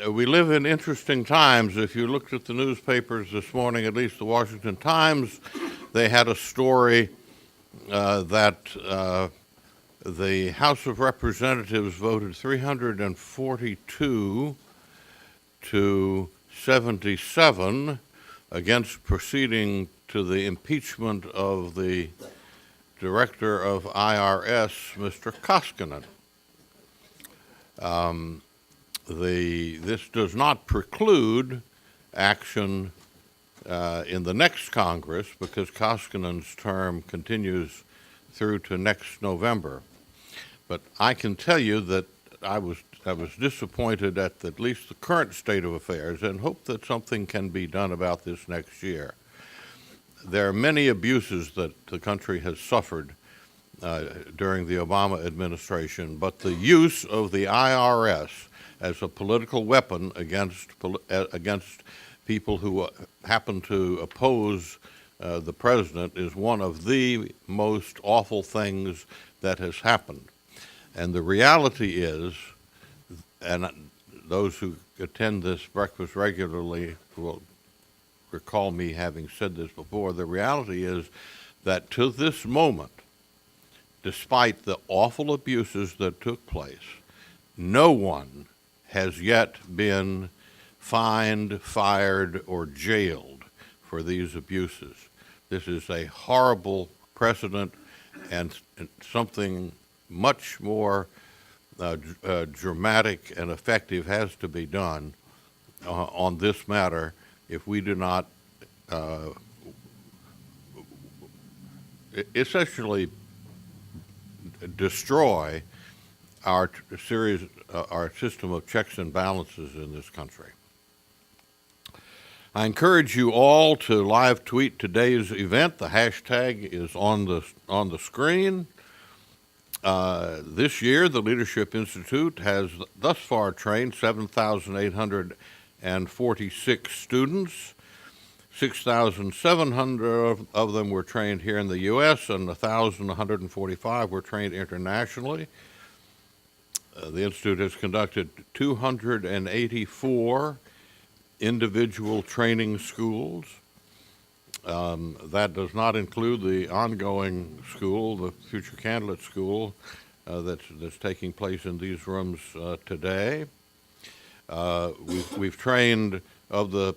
We live in interesting times. If you looked at the newspapers this morning, at least the Washington Times, they had a story that the House of Representatives voted 342 to 77 against proceeding to the impeachment of the Director of IRS, Mr. Koskinen. This does not preclude action in the next Congress because Koskinen's term continues through to next November. But I can tell you that I was disappointed at least the current state of affairs and hope that something can be done about this next year. There are many abuses that the country has suffered during the Obama administration, but the use of the IRS as a political weapon against people who happen to oppose the president is one of the most awful things that has happened. And the reality is, and those who attend this breakfast regularly will recall me having said this before, the reality is that to this moment, despite the awful abuses that took place, no one has yet been fined, fired, or jailed for these abuses. This is a horrible precedent, and something much more dramatic and effective has to be done on this matter if we do not essentially destroy our system of checks and balances in this country. I encourage you all to live tweet today's event. The hashtag is on the screen. This year, the Leadership Institute has thus far trained 7,846 students. 6,700 of them were trained here in the U.S., and 1,145 were trained internationally. The Institute has conducted 284 individual training schools. That does not include the ongoing school, the Future Candidate School, that's taking place in these rooms today. We've trained, of the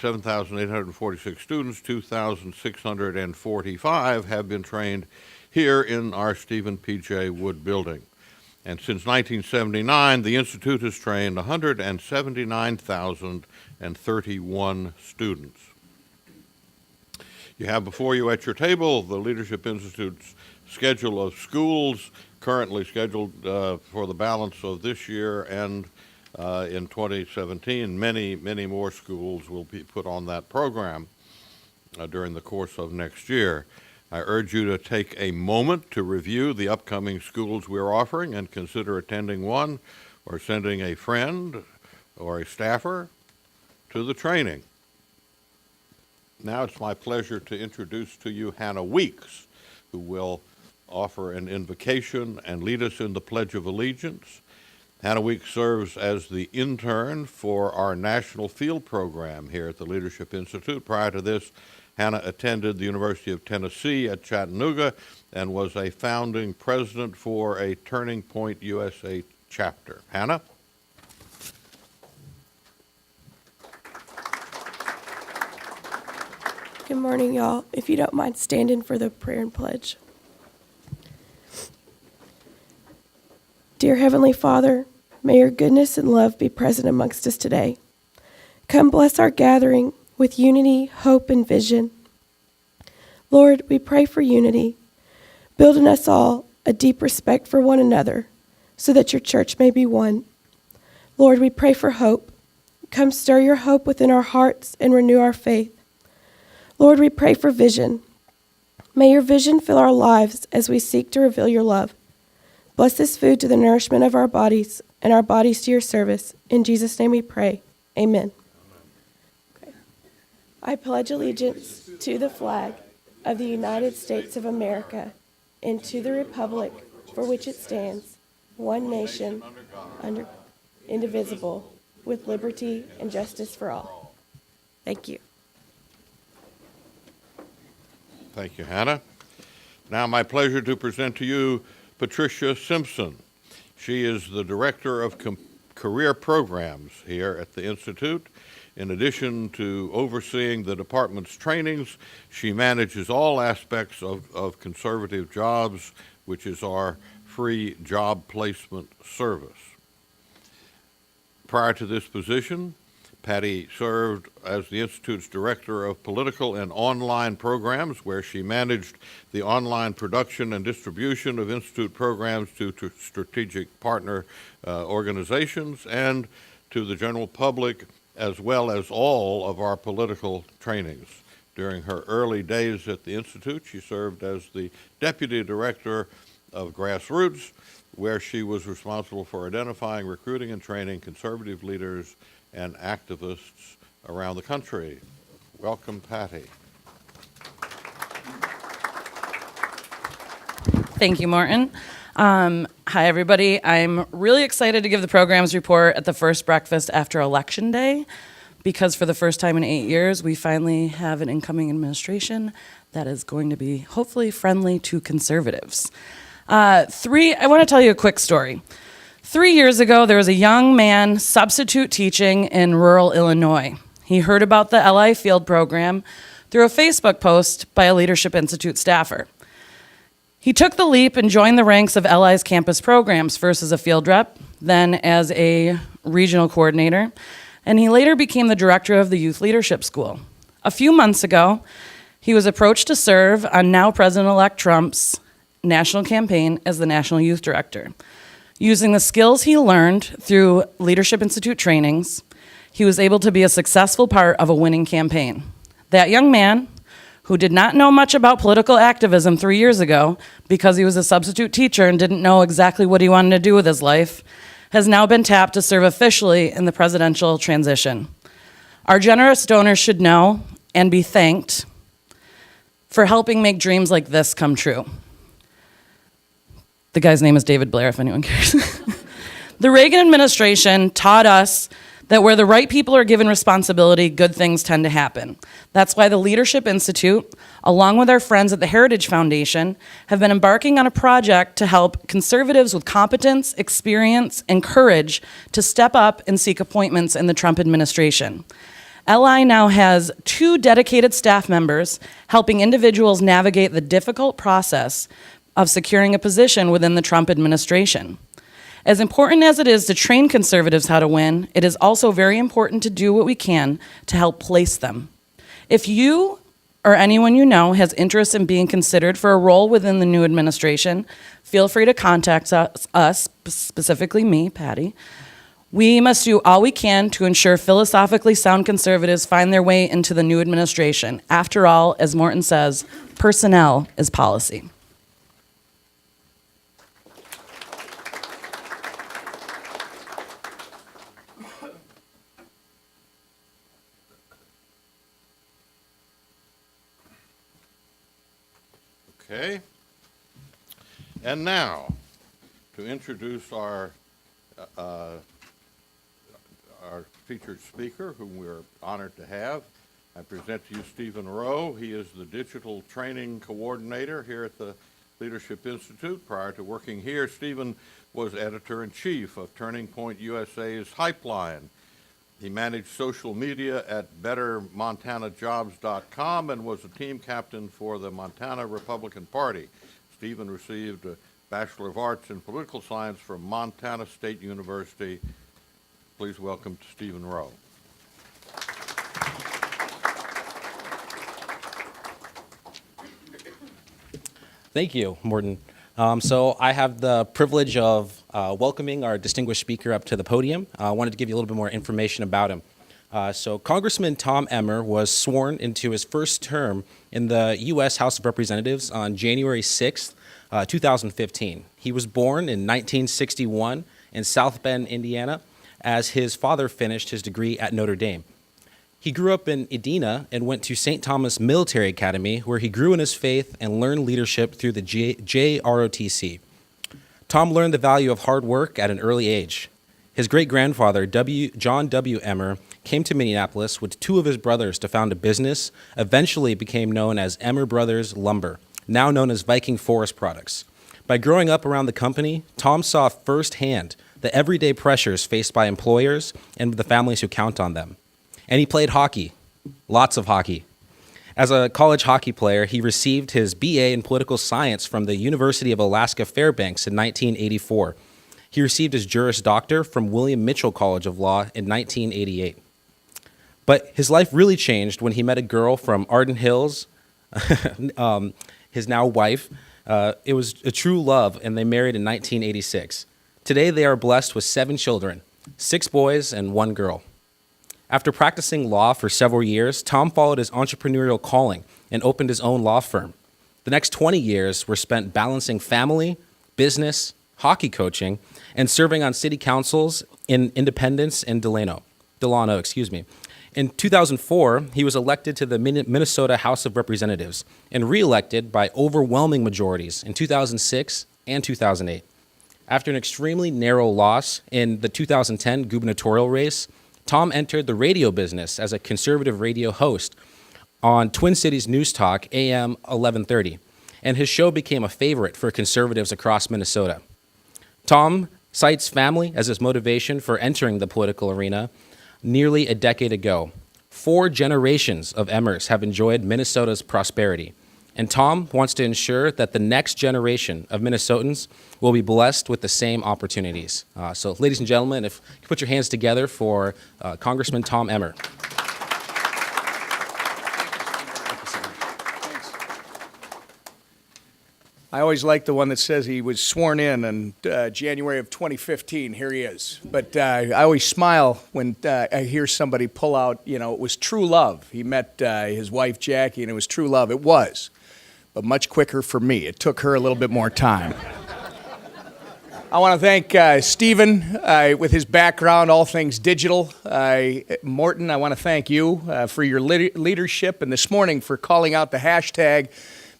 7,846 students, 2,645 have been trained here in our Stephen P.J. Wood building. And since 1979, the Institute has trained 179,031 students. You have before you at your table the Leadership Institute's schedule of schools currently scheduled for the balance of this year, and in 2017, many more schools will be put on that program during the course of next year. I urge you to take a moment to review the upcoming schools we're offering and consider attending one or sending a friend or a staffer to the training. Now it's my pleasure to introduce to you Hannah Weeks, who will offer an invocation and lead us in the Pledge of Allegiance. Hannah Weeks serves as the intern for our national field program here at the Leadership Institute. Prior to this, Hannah attended the University of Tennessee at Chattanooga and was a founding president for a Turning Point USA chapter. Hannah? Good morning, y'all. If you don't mind standing for the prayer and pledge. Dear Heavenly Father, may your goodness and love be present amongst us today. Come bless our gathering with unity, hope, and vision. Lord, we pray for unity. Build in us all a deep respect for one another so that your church may be one. Lord, we pray for hope. Come stir your hope within our hearts and renew our faith. Lord, we pray for vision. May your vision fill our lives as we seek to reveal your love. Bless this food to the nourishment of our bodies and our bodies to your service. In Jesus' name we pray. Amen. Okay. I pledge allegiance to the flag of the United States of America and to the republic for which it stands, one nation, indivisible, with liberty and justice for all. Thank you. Thank you, Hannah. Now, my pleasure to present to you Patricia Simpson. She is the Director of Career Programs here at the Institute. In addition to overseeing the department's trainings, she manages all aspects of conservative jobs, which is our free job placement service. Prior to this position, Patty served as the Institute's Director of Political and Online Programs, where she managed the online production and distribution of Institute programs to strategic partner organizations and to the general public, as well as all of our political trainings. During her early days at the Institute, she served as the Deputy Director of Grassroots, where she was responsible for identifying, recruiting, and training conservative leaders and activists around the country. Welcome, Patty. Thank you, Morton. Hi, everybody. I'm really excited to give the programs report at the first breakfast after Election Day, because for the first time in 8 years, we finally have an incoming administration that is going to be hopefully friendly to conservatives. I want to tell you a quick story. 3 years ago, there was a young man substitute teaching in rural Illinois. He heard about the LI Field program through a Facebook post by a Leadership Institute staffer. He took the leap and joined the ranks of LI's campus programs, first as a field rep, then as a regional coordinator, and he later became the director of the Youth Leadership School. A few months ago, he was approached to serve on now President-elect Trump's national campaign as the National Youth Director. Using the skills he learned through Leadership Institute trainings, he was able to be a successful part of a winning campaign. That young man, who did not know much about political activism 3 years ago because he was a substitute teacher and didn't know exactly what he wanted to do with his life, has now been tapped to serve officially in the presidential transition. Our generous donors should know and be thanked for helping make dreams like this come true. The guy's name is David Blair, if anyone cares. The Reagan administration taught us that where the right people are given responsibility, good things tend to happen. That's why the Leadership Institute, along with our friends at the Heritage Foundation, have been embarking on a project to help conservatives with competence, experience, and courage to step up and seek appointments in the Trump administration. LI now has 2 dedicated staff members helping individuals navigate the difficult process of securing a position within the Trump administration. As important as it is to train conservatives how to win, it is also very important to do what we can to help place them. If you or anyone you know has interest in being considered for a role within the new administration, feel free to contact us, specifically me, Patty. We must do all we can to ensure philosophically sound conservatives find their way into the new administration. After all, as Morton says, personnel is policy. Okay. And now, to introduce our featured speaker, whom we're honored to have, I present to you Stephen Rowe. He is the Digital Training Coordinator here at the Leadership Institute. Prior to working here, Stephen was Editor-in-Chief of Turning Point USA's Hypeline. He managed social media at BetterMontanaJobs.com and was a team captain for the Montana Republican Party. Stephen received a Bachelor of Arts in Political Science from Montana State University. Please welcome Stephen Rowe. Thank you, Morton. So I have the privilege of welcoming our distinguished speaker up to the podium. I wanted to give you a little bit more information about him. So Congressman Tom Emmer was sworn into his first term in the U.S. House of Representatives on January 6th, 2015. He was born in 1961 in South Bend, Indiana, as his father finished his degree at Notre Dame. He grew up in Edina and went to St. Thomas Military Academy, where he grew in his faith and learned leadership through the JROTC. Tom learned the value of hard work at an early age. His great-grandfather, John W. Emmer, came to Minneapolis with two of his brothers to found a business, eventually became known as Emmer Brothers Lumber, now known as Viking Forest Products. By growing up around the company, Tom saw firsthand the everyday pressures faced by employers and the families who count on them. And he played hockey, lots of hockey. As a college hockey player, he received his BA in political science from the University of Alaska Fairbanks in 1984. He received his Juris Doctor from William Mitchell College of Law in 1988. But his life really changed when he met a girl from Arden Hills, his now wife. It was a true love, and they married in 1986. Today, they are blessed with 7 children, 6 boys and 1 girl. After practicing law for several years, Tom followed his entrepreneurial calling and opened his own law firm. The next 20 years were spent balancing family, business, hockey coaching, and serving on city councils in Independence and Delano. In 2004, he was elected to the Minnesota House of Representatives and re-elected by overwhelming majorities in 2006 and 2008. After an extremely narrow loss in the 2010 gubernatorial race, Tom entered the radio business as a conservative radio host on Twin Cities News Talk AM 1130, and his show became a favorite for conservatives across Minnesota. Tom cites family as his motivation for entering the political arena nearly a decade ago. 4 generations of Emmers have enjoyed Minnesota's prosperity, and Tom wants to ensure that the next generation of Minnesotans will be blessed with the same opportunities. So, ladies and gentlemen, if you put your hands together for Congressman Tom Emmer. I always like the one that says he was sworn in January of 2015. Here he is. But I always smile when I hear somebody pull out, it was true love. He met his wife, Jackie, and it was true love. It was, but much quicker for me. It took her a little bit more time. I want to thank Stephen with his background, all things digital. Morton, I want to thank you for your leadership, and this morning for calling out the hashtag,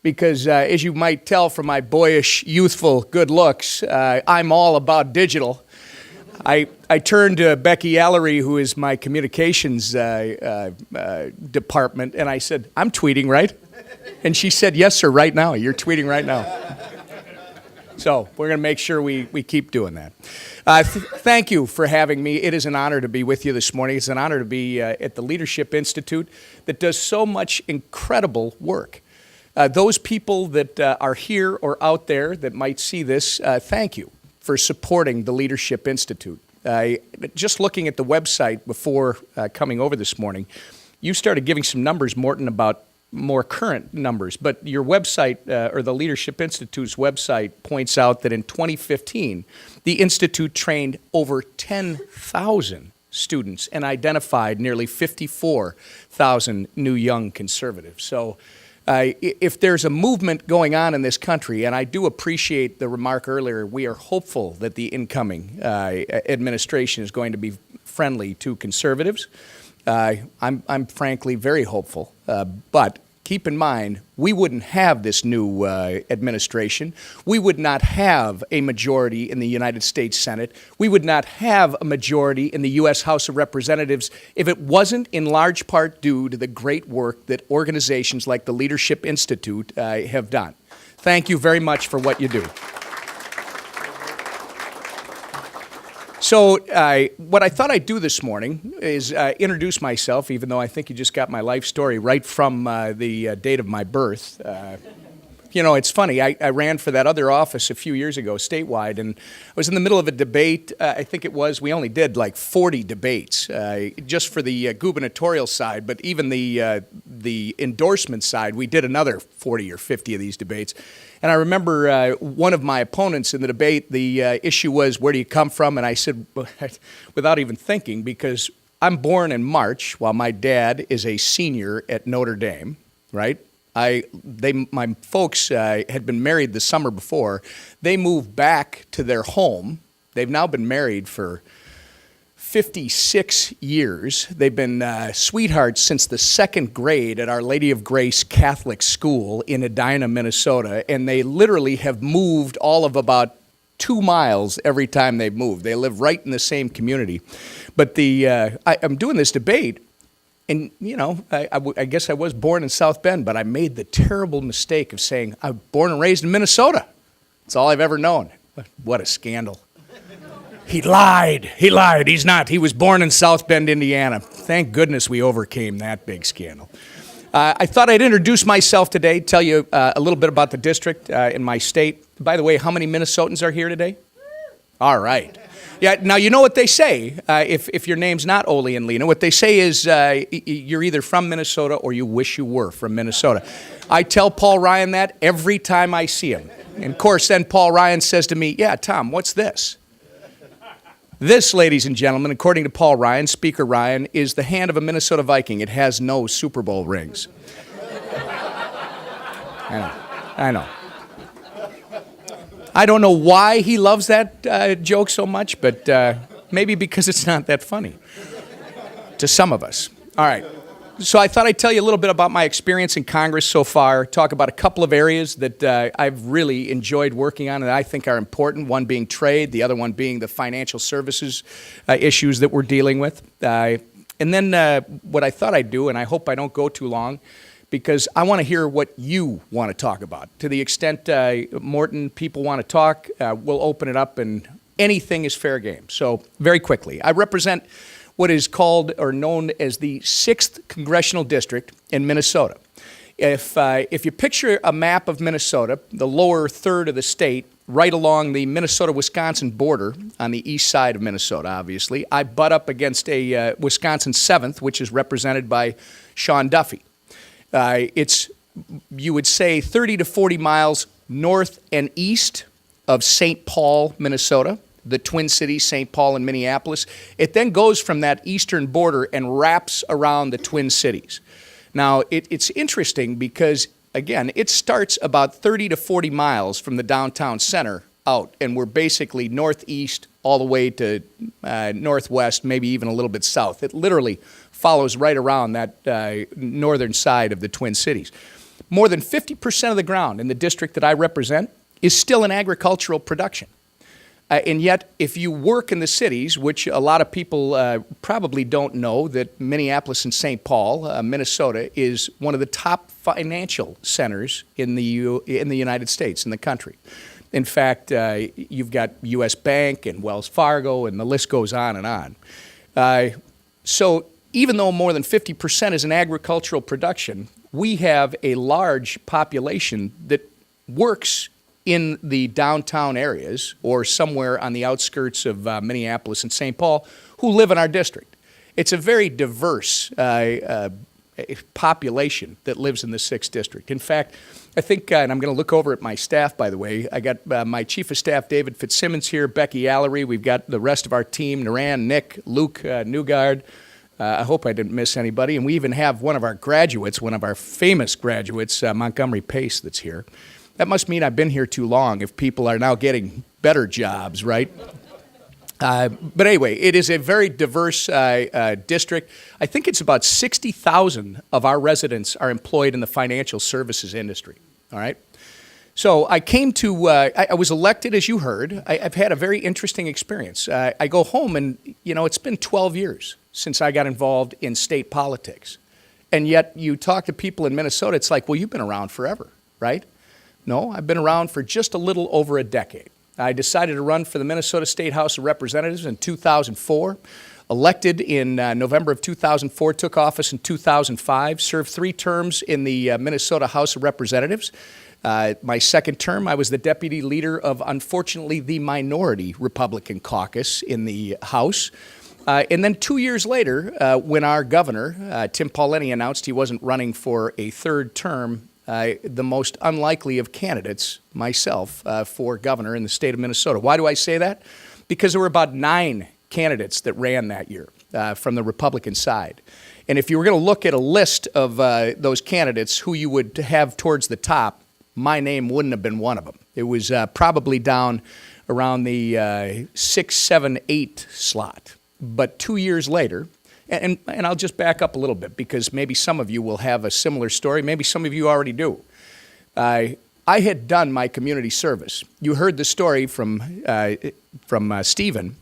because as you might tell from my boyish, youthful good looks, I'm all about digital. I turned to Becky Allery, who is my communications department, and I said, I'm tweeting, right? And she said, yes, sir, right now. You're tweeting right now. So we're going to make sure we keep doing that. Thank you for having me. It is an honor to be with you this morning. It's an honor to be at the Leadership Institute that does so much incredible work. Those people that are here or out there that might see this, thank you for supporting the Leadership Institute. Just looking at the website before coming over this morning, you started giving some numbers, Morton, about more current numbers, but your website, or the Leadership Institute's website, points out that in 2015, the Institute trained over 10,000 students and identified nearly 54,000 new young conservatives. So if there's a movement going on in this country, and I do appreciate the remark earlier, we are hopeful that the incoming administration is going to be friendly to conservatives. I'm frankly very hopeful, but keep in mind, we wouldn't have this new administration. We would not have a majority in the United States Senate. We would not have a majority in the U.S. House of Representatives if it wasn't in large part due to the great work that organizations like the Leadership Institute have done. Thank you very much for what you do. So what I thought I'd do this morning is introduce myself, even though I think you just got my life story right from the date of my birth. It's funny. I ran for that other office a few years ago, statewide, and I was in the middle of a debate. I think it was, we only did like 40 debates just for the gubernatorial side, but even the endorsement side, we did another 40 or 50 of these debates. And I remember one of my opponents in the debate, the issue was, where do you come from? And I said, without even thinking, because I'm born in March, while my dad is a senior at Notre Dame, right? My folks had been married the summer before. They moved back to their home. They've now been married for 56 years. They've been sweethearts since the second grade at Our Lady of Grace Catholic School in Edina, Minnesota, and they literally have moved all of about 2 miles every time they've moved. They live right in the same community. But I'm doing this debate, and, you know, I guess I was born in South Bend, but I made the terrible mistake of saying I was born and raised in Minnesota. That's all I've ever known. What a scandal. He lied. He's not. He was born in South Bend, Indiana. Thank goodness we overcame that big scandal. I thought I'd introduce myself today, tell you a little bit about the district in my state. By the way, how many Minnesotans are here today? All right. Yeah, now you know what they say, if your name's not Ole and Lena. What they say is you're either from Minnesota or you wish you were from Minnesota. I tell Paul Ryan that every time I see him. And of course, then Paul Ryan says to me, yeah, Tom, what's this? This, ladies and gentlemen, according to Paul Ryan, Speaker Ryan, is the hand of a Minnesota Viking. It has no Super Bowl rings. I know. I don't know why he loves that joke so much, but maybe because it's not that funny to some of us. All right. So I thought I'd tell you a little bit about my experience in Congress so far, talk about a couple of areas that I've really enjoyed working on and I think are important, one being trade, the other one being the financial services issues that we're dealing with. And then what I thought I'd do, and I hope I don't go too long, because I want to hear what you want to talk about. To the extent, Morton, people want to talk, we'll open it up, and anything is fair game. So very quickly, I represent what is called or known as the 6th Congressional District in Minnesota. If you picture a map of Minnesota, the lower third of the state, right along the Minnesota-Wisconsin border on the east side of Minnesota, obviously, I butt up against a Wisconsin 7th, which is represented by Sean Duffy. It's, you would say, 30 to 40 miles north and east of St. Paul, Minnesota, the Twin Cities, St. Paul and Minneapolis. It then goes from that eastern border and wraps around the Twin Cities. Now, it's interesting because, again, it starts about 30 to 40 miles from the downtown center out, and we're basically northeast all the way to northwest, maybe even a little bit south. It literally follows right around that northern side of the Twin Cities. More than 50% of the ground in the district that I represent is still in agricultural production. And yet, if you work in the cities, which a lot of people probably don't know, that Minneapolis and St. Paul, Minnesota, is one of the top financial centers in the United States, in the country. In fact, you've got U.S. Bank and Wells Fargo, and the list goes on and on. So even though more than 50% is in agricultural production, we have a large population that works in the downtown areas or somewhere on the outskirts of Minneapolis and St. Paul who live in our district. It's a very diverse population that lives in the 6th District. In fact, I think, and I'm going to look over at my staff, by the way, I got my Chief of Staff, David Fitzsimmons, here, Becky Allery. We've got the rest of our team, Naran, Nick, Luke Newgard. I hope I didn't miss anybody. And we even have one of our graduates, one of our famous graduates, Montgomery Pace, that's here. That must mean I've been here too long if people are now getting better jobs, right? But anyway, it is a very diverse district. I think it's about 60,000 of our residents are employed in the financial services industry, all right? So I came to, I was elected, as you heard. I've had a very interesting experience. I go home and, you know, it's been 12 years since I got involved in state politics. And yet you talk to people in Minnesota, it's like, well, you've been around forever, right? No, I've been around for just a little over a decade. I decided to run for the Minnesota State House of Representatives in 2004, elected in November of 2004, took office in 2005, served 3 terms in the Minnesota House of Representatives. My second term, I was the deputy leader of, unfortunately, the minority Republican caucus in the House. And then 2 years later, when our governor, Tim Pawlenty, announced he wasn't running for a 3rd term, the most unlikely of candidates, myself, for governor in the state of Minnesota. Why do I say that? Because there were about 9 candidates that ran that year from the Republican side. And if you were going to look at a list of those candidates who you would have towards the top, my name wouldn't have been one of them. It was probably down around the 6, 7, 8 slot. But 2 years later, and I'll just back up a little bit because maybe some of you will have a similar story. Maybe some of you already do. I I had done my community service. You heard the story from Stephen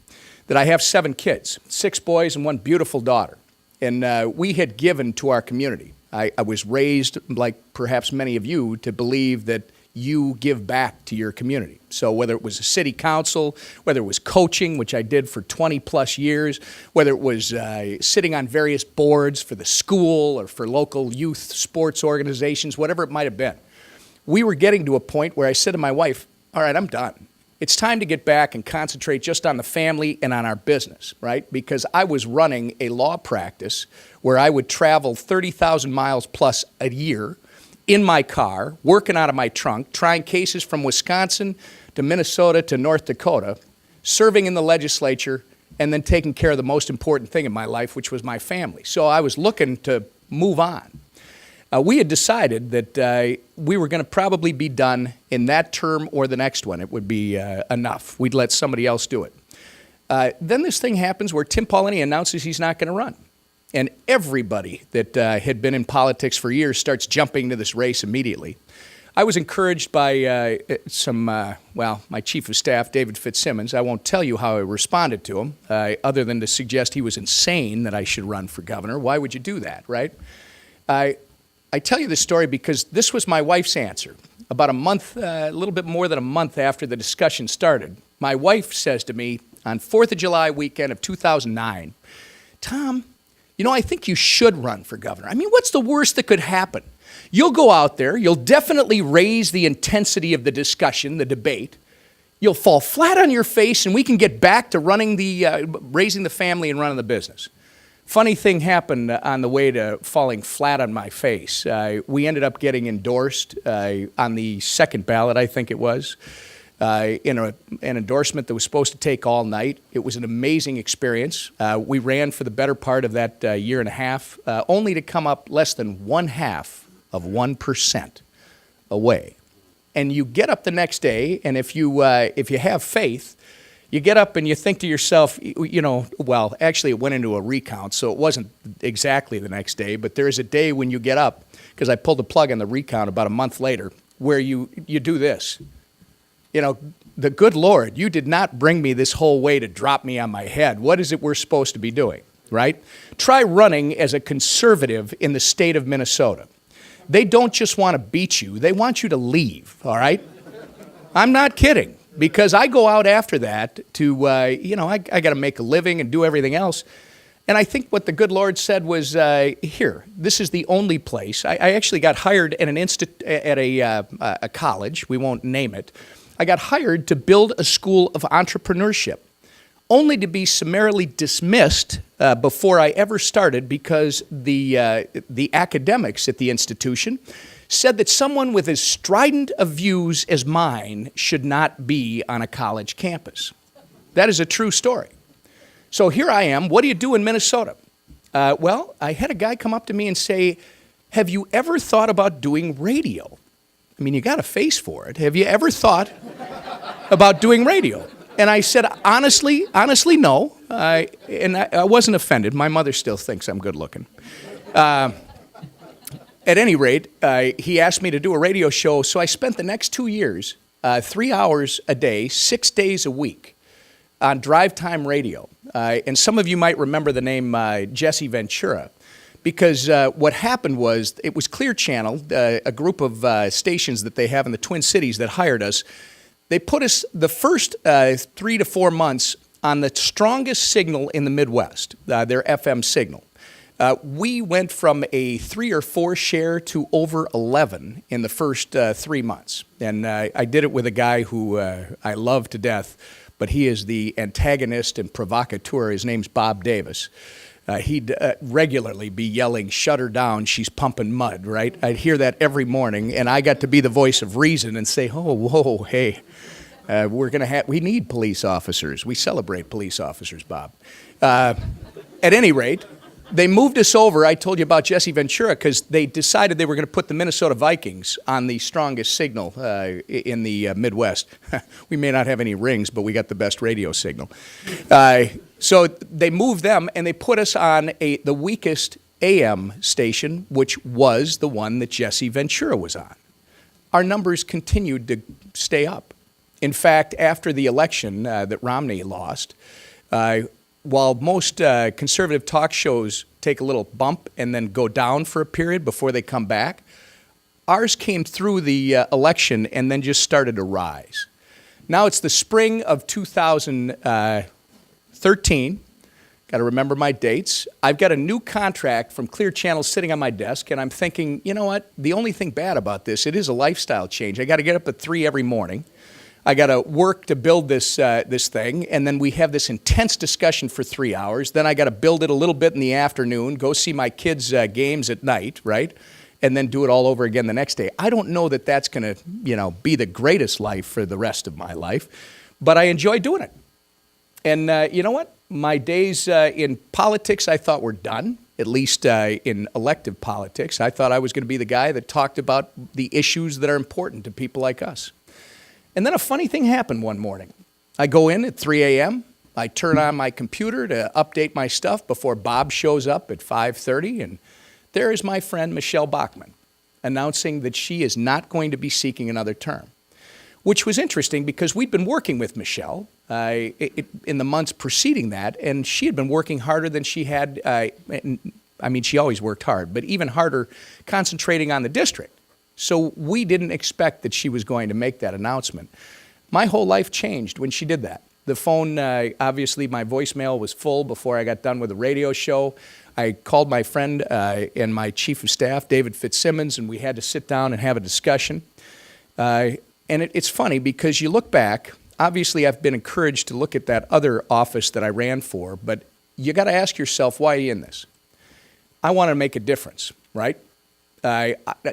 that I have 7 kids, 6 boys and 1 beautiful daughter. And we had given to our community. I was raised, like perhaps many of you, to believe that you give back to your community. So whether it was a city council, whether it was coaching, which I did for 20 plus years, whether it was sitting on various boards for the school or for local youth sports organizations, whatever it might have been, we were getting to a point where I said to my wife, all right, I'm done. It's time to get back and concentrate just on the family and on our business, right? Because I was running a law practice where I would travel 30,000 miles plus a year in my car, working out of my trunk, trying cases from Wisconsin to Minnesota to North Dakota, serving in the legislature, and then taking care of the most important thing in my life, which was my family. So I was looking to move on. We had decided that we were going to probably be done in that term or the next one. It would be enough. We'd let somebody else do it. Then this thing happens where Tim Paulini announces he's not going to run. And everybody that had been in politics for years starts jumping into this race immediately. I was encouraged by my chief of staff, David Fitzsimmons. I won't tell you how I responded to him, other than to suggest he was insane that I should run for governor. Why would you do that, right? I tell you this story because this was my wife's answer. About a month, a little bit more than a month after the discussion started, my wife says to me on 4th of July weekend of 2009, Tom, you know, I think you should run for governor. I mean, what's the worst that could happen? You'll go out there, you'll definitely raise the intensity of the discussion, the debate. You'll fall flat on your face, and we can get back to running raising the family and running the business. Funny thing happened on the way to falling flat on my face. We ended up getting endorsed on the second ballot, I think it was, in an endorsement that was supposed to take all night. It was an amazing experience. We ran for the better part of that year and a half, only to come up less than 0.5% away. And you get up the next day, and if you have faith, you get up and you think to yourself, you know, well, actually it went into a recount, so it wasn't exactly the next day, but there is a day when you get up, because I pulled the plug on the recount about a month later, where you do this. You know, the good Lord, you did not bring me this whole way to drop me on my head. What is it we're supposed to be doing, right? Try running as a conservative in the state of Minnesota. They don't just want to beat you, they want you to leave, all right? I'm not kidding. Because I go out after that to, I got to make a living and do everything else. And I think what the good Lord said was, here, this is the only place. I actually got hired at a college. We won't name it. I got hired to build a school of entrepreneurship, only to be summarily dismissed before I ever started because the academics at the institution said that someone with as strident of views as mine should not be on a college campus. That is a true story. So here I am. What do you do in Minnesota? Well, I had a guy come up to me and say, have you ever thought about doing radio? I mean, you got a face for it. Have you ever thought about doing radio? And I said, honestly, no. And I wasn't offended. My mother still thinks I'm good looking. At any rate, he asked me to do a radio show, so I spent the next 2 years, 3 hours a day, 6 days a week, on drive time radio. And some of you might remember the name Jesse Ventura, because what happened was, it was Clear Channel, a group of stations that they have in the Twin Cities that hired us. They put us the first 3 to 4 months on the strongest signal in the Midwest, their FM signal. We went from a 3 or 4 share to over 11 in the first 3 months. And I did it with a guy who I love to death, but he is the antagonist and provocateur. His name's Bob Davis. He'd regularly be yelling, shut her down, she's pumping mud, right? I'd hear that every morning, and I got to be the voice of reason and say, oh, whoa, hey, we need police officers. We celebrate police officers, Bob. At any rate, they moved us over. I told you about Jesse Ventura because they decided they were going to put the Minnesota Vikings on the strongest signal in the Midwest. We may not have any rings, but we got the best radio signal. So they moved them, and they put us on the weakest AM station, which was the one that Jesse Ventura was on. our numbers continued to stay up. In fact, after the election that Romney lost, while most conservative talk shows take a little bump and then go down for a period before they come back, ours came through the election and then just started to rise. Now it's the spring of 2013. Got to remember my dates. I've got a new contract from Clear Channel sitting on my desk, and I'm thinking, you know what? The only thing bad about this, it is a lifestyle change. I got to get up at 3 every morning. I got to work to build this thing, and then we have this intense discussion for 3 hours. Then I got to build it a little bit in the afternoon, go see my kids' games at night, right? And then do it all over again the next day. I don't know that that's going to, be the greatest life for the rest of my life, but I enjoy doing it. And you know what? My days in politics I thought were done, at least in elective politics. I thought I was going to be the guy that talked about the issues that are important to people like us. And then a funny thing happened one morning. I go in at 3 a.m., I turn on my computer to update my stuff before Bob shows up at 5:30, and there is my friend Michelle Bachmann announcing that she is not going to be seeking another term, which was interesting because we'd been working with Michelle in the months preceding that, and she had been working harder than she had. She always worked hard, but even harder concentrating on the district. So we didn't expect that she was going to make that announcement. My whole life changed when she did that. The phone, obviously my voicemail was full before I got done with the radio show. I called my friend and my chief of staff, David Fitzsimmons, and we had to sit down and have a discussion. And it's funny because you look back, obviously I've been encouraged to look at that other office that I ran for, but you got to ask yourself, why are you in this? I want to make a difference, right?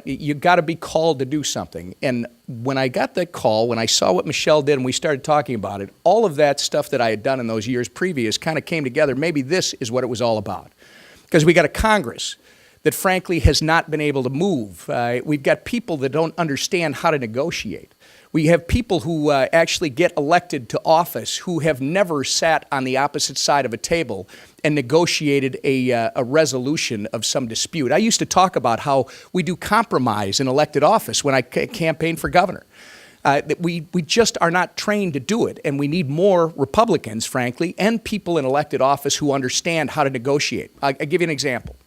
You got to be called to do something. And when I got that call, when I saw what Michelle did and we started talking about it, all of that stuff that I had done in those years previous kind of came together. Maybe this is what it was all about. Because we got a Congress that frankly has not been able to move. We've got people that don't understand how to negotiate. We have people who actually get elected to office who have never sat on the opposite side of a table and negotiated a resolution of some dispute. I used to talk about how we do compromise in elected office when I campaigned for governor. That we just are not trained to do it, and we need more Republicans, frankly, and people in elected office who understand how to negotiate. I'll give you an example.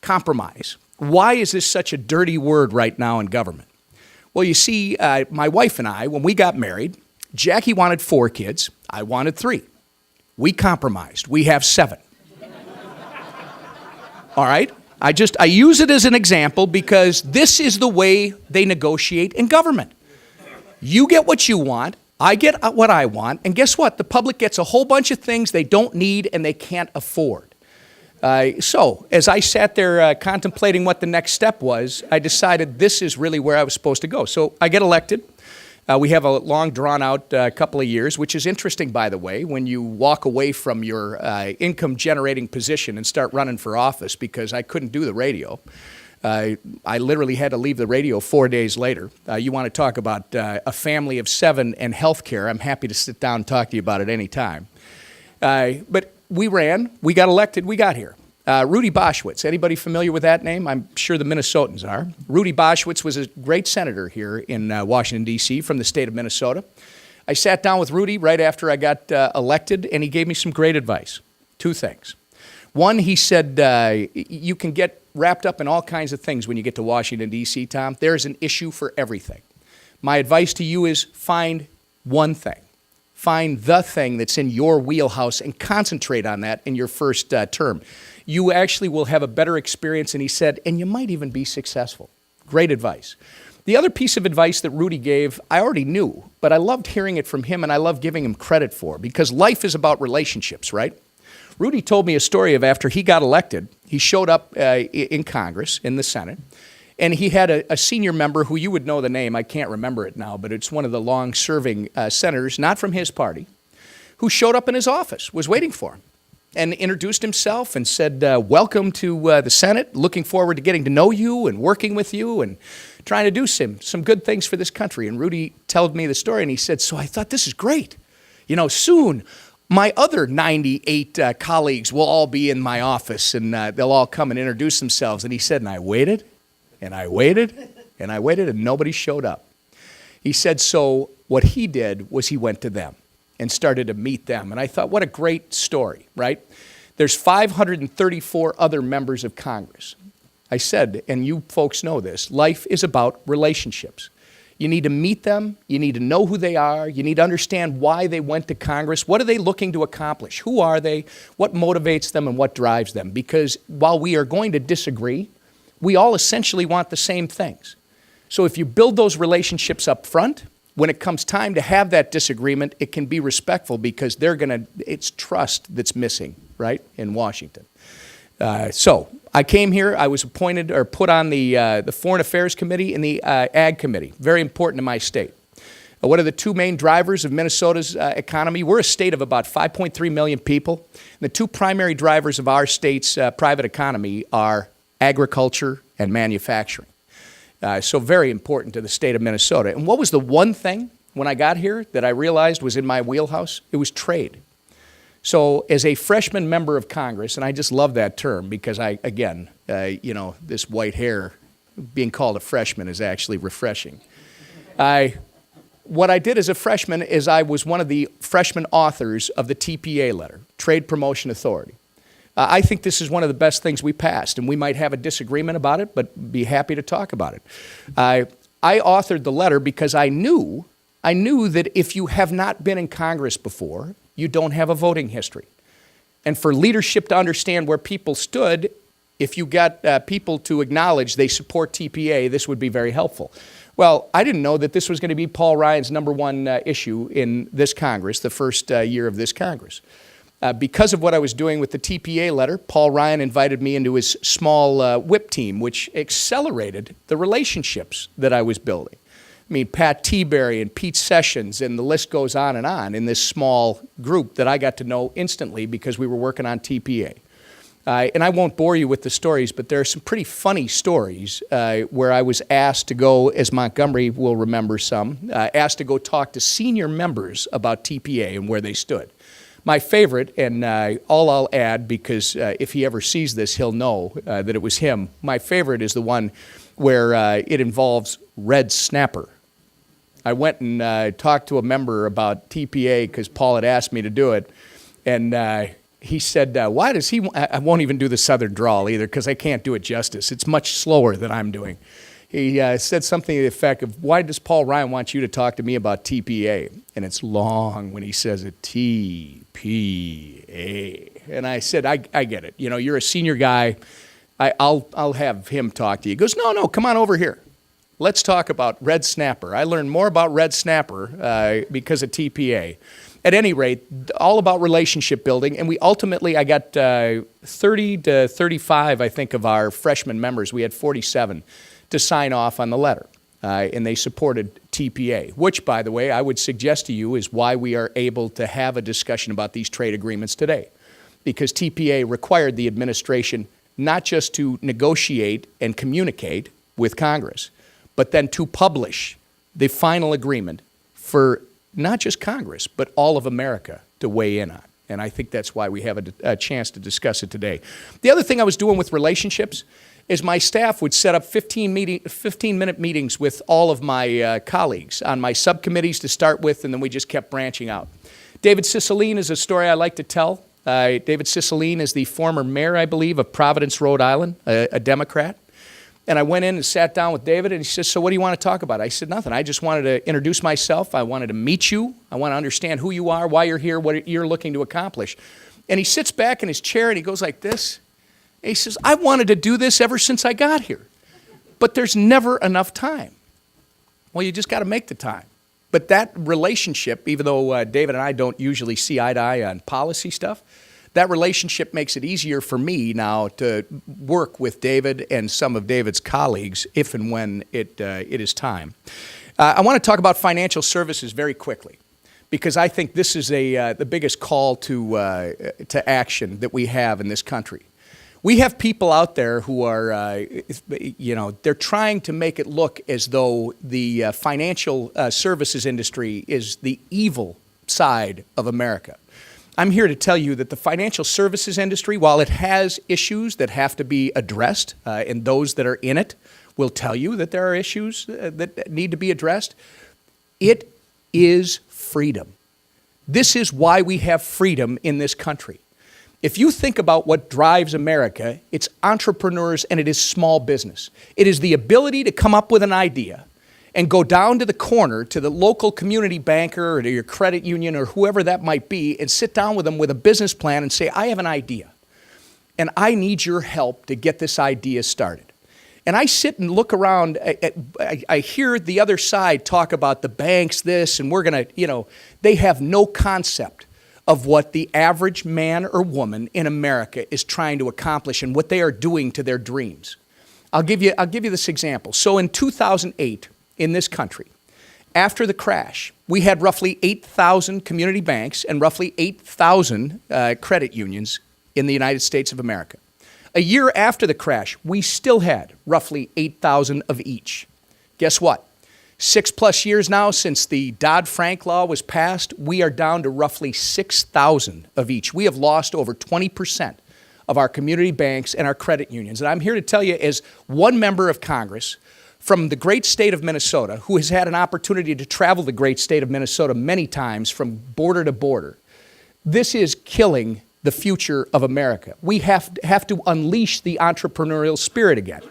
Compromise. Why is this such a dirty word right now in government? Well, you see, my wife and I, when we got married, Jackie wanted 4 kids. I wanted 3. We compromised. We have 7. All right? I use it as an example because this is the way they negotiate in government. You get what you want, I get what I want, and guess what? The public gets a whole bunch of things they don't need and they can't afford. So, as I sat there contemplating what the next step was, I decided this is really where I was supposed to go. So, I get elected. We have a long, drawn-out couple of years, which is interesting, by the way, when you walk away from your income-generating position and start running for office, because I couldn't do the radio. I literally had to leave the radio 4 days later. You want to talk about a family of 7 and health care, I'm happy to sit down and talk to you about it any time. But we ran, we got elected, we got here. Rudy Boschwitz, anybody familiar with that name? I'm sure the Minnesotans are. Rudy Boschwitz was a great senator here in Washington, D.C. from the state of Minnesota. I sat down with Rudy right after I got elected, and he gave me some great advice. 2 things. One, he said, you can get wrapped up in all kinds of things when you get to Washington, D.C., Tom. There's an issue for everything. My advice to you is find one thing. Find the thing that's in your wheelhouse and concentrate on that in your first term. You actually will have a better experience, and he said, and you might even be successful. Great advice. The other piece of advice that Rudy gave, I already knew, but I loved hearing it from him, and I love giving him credit for, because life is about relationships, right? Rudy told me a story of after he got elected, he showed up in Congress, in the Senate, and he had a senior member who you would know the name, I can't remember it now, but it's one of the long-serving senators, not from his party, who showed up in his office, was waiting for him, and introduced himself and said, welcome to the Senate, looking forward to getting to know you and working with you and trying to do some good things for this country. And Rudy told me the story, and he said, so I thought, this is great. You know, soon my other 98 colleagues will all be in my office, and they'll all come and introduce themselves. And he said, and I waited, and I waited, and I waited, and nobody showed up. He said, so what he did was he went to them and started to meet them. And I thought, what a great story, right? There's 534 other members of Congress. I said, and you folks know this, life is about relationships. You need to meet them. You need to know who they are. You need to understand why they went to Congress. What are they looking to accomplish? Who are they? What motivates them and what drives them? Because while we are going to disagree, we all essentially want the same things. So if you build those relationships up front, when it comes time to have that disagreement, it can be respectful because it's trust that's missing, right, in Washington. So I came here, I was appointed or put on the Foreign Affairs Committee and the Ag Committee, very important to my state. What are the two main drivers of Minnesota's economy? We're a state of about 5.3 million people. And the two primary drivers of our state's private economy are agriculture and manufacturing. So very important to the state of Minnesota. And what was the one thing when I got here that I realized was in my wheelhouse? It was trade. So as a freshman member of Congress, and I just love that term because this white hair, being called a freshman is actually refreshing. What I did as a freshman is I was one of the freshman authors of the TPA letter, Trade Promotion Authority. I think this is one of the best things we passed, and we might have a disagreement about it, but be happy to talk about it. I authored the letter because I knew that if you have not been in Congress before, you don't have a voting history. And for leadership to understand where people stood, if you got people to acknowledge they support TPA, this would be very helpful. Well, I didn't know that this was going to be Paul Ryan's number one issue in this Congress, the first year of this Congress. Because of what I was doing with the TPA letter, Paul Ryan invited me into his small whip team, which accelerated the relationships that I was building. I mean, Pat Teaberry and Pete Sessions, and the list goes on in this small group that I got to know instantly because we were working on TPA. And I won't bore you with the stories, but there are some pretty funny stories where I was asked to go, as Montgomery will remember some, asked to go talk to senior members about TPA and where they stood. My favorite, and all I'll add, because if he ever sees this, he'll know that it was him. My favorite is the one where it involves red snapper. I went and talked to a member about TPA because Paul had asked me to do it, and he said, why does he, I won't even do the southern drawl either because I can't do it justice. It's much slower than I'm doing. He said something to the effect of, why does Paul Ryan want you to talk to me about TPA? And it's long when he says it, TPA. And I said, I get it. You know, you're a senior guy. I'll have him talk to you. He goes, no, come on over here. Let's talk about red snapper. I learned more about red snapper because of TPA. At any rate, all about relationship building, and I got 30 to 35, I think, of our freshman members. We had 47 to sign off on the letter, and they supported TPA, which, by the way, I would suggest to you is why we are able to have a discussion about these trade agreements today, because TPA required the administration not just to negotiate and communicate with Congress, but then to publish the final agreement for not just Congress, but all of America to weigh in on. And I think that's why we have a chance to discuss it today. The other thing I was doing with relationships is my staff would set up 15-minute meetings with all of my colleagues on my subcommittees to start with, and then we just kept branching out. David Cicilline is a story I like to tell. David Cicilline is the former mayor, I believe, of Providence, Rhode Island, a Democrat. And I went in and sat down with David, and he says, so what do you want to talk about? I said, nothing. I just wanted to introduce myself. I wanted to meet you. I want to understand who you are, why you're here, what you're looking to accomplish. And he sits back in his chair, and he goes like this. And he says, I wanted to do this ever since I got here, but there's never enough time. Well, you just got to make the time. But that relationship, even though David and I don't usually see eye to eye on policy stuff, that relationship makes it easier for me now to work with David and some of David's colleagues if and when it is time. I want to talk about financial services very quickly because I think this is the biggest call to action that we have in this country. We have people out there who are, they're trying to make it look as though the financial services industry is the evil side of America. I'm here to tell you that the financial services industry, while it has issues that have to be addressed, and those that are in it will tell you that there are issues that need to be addressed, It is freedom. This is why we have freedom in this country. If you think about what drives America, it's entrepreneurs and it is small business. It is the ability to come up with an idea and go down to the corner to the local community banker or to your credit union or whoever that might be and sit down with them with a business plan and say, I have an idea and I need your help to get this idea started. And I sit and look around, I hear the other side talk about the banks, this, and we're going to, they have no concept of what the average man or woman in America is trying to accomplish and what they are doing to their dreams. I'll give you this example. So in 2008, in this country, after the crash, we had roughly 8,000 community banks and roughly 8,000 credit unions in the United States of America. A year after the crash, we still had roughly 8,000 of each. Guess what? 6+ years now since the Dodd-Frank law was passed, we are down to roughly 6,000 of each. We have lost over 20% of our community banks and our credit unions. And I'm here to tell you, as one member of Congress from the great state of Minnesota, who has had an opportunity to travel the great state of Minnesota many times from border to border, this is killing the future of America. We have to unleash the entrepreneurial spirit again.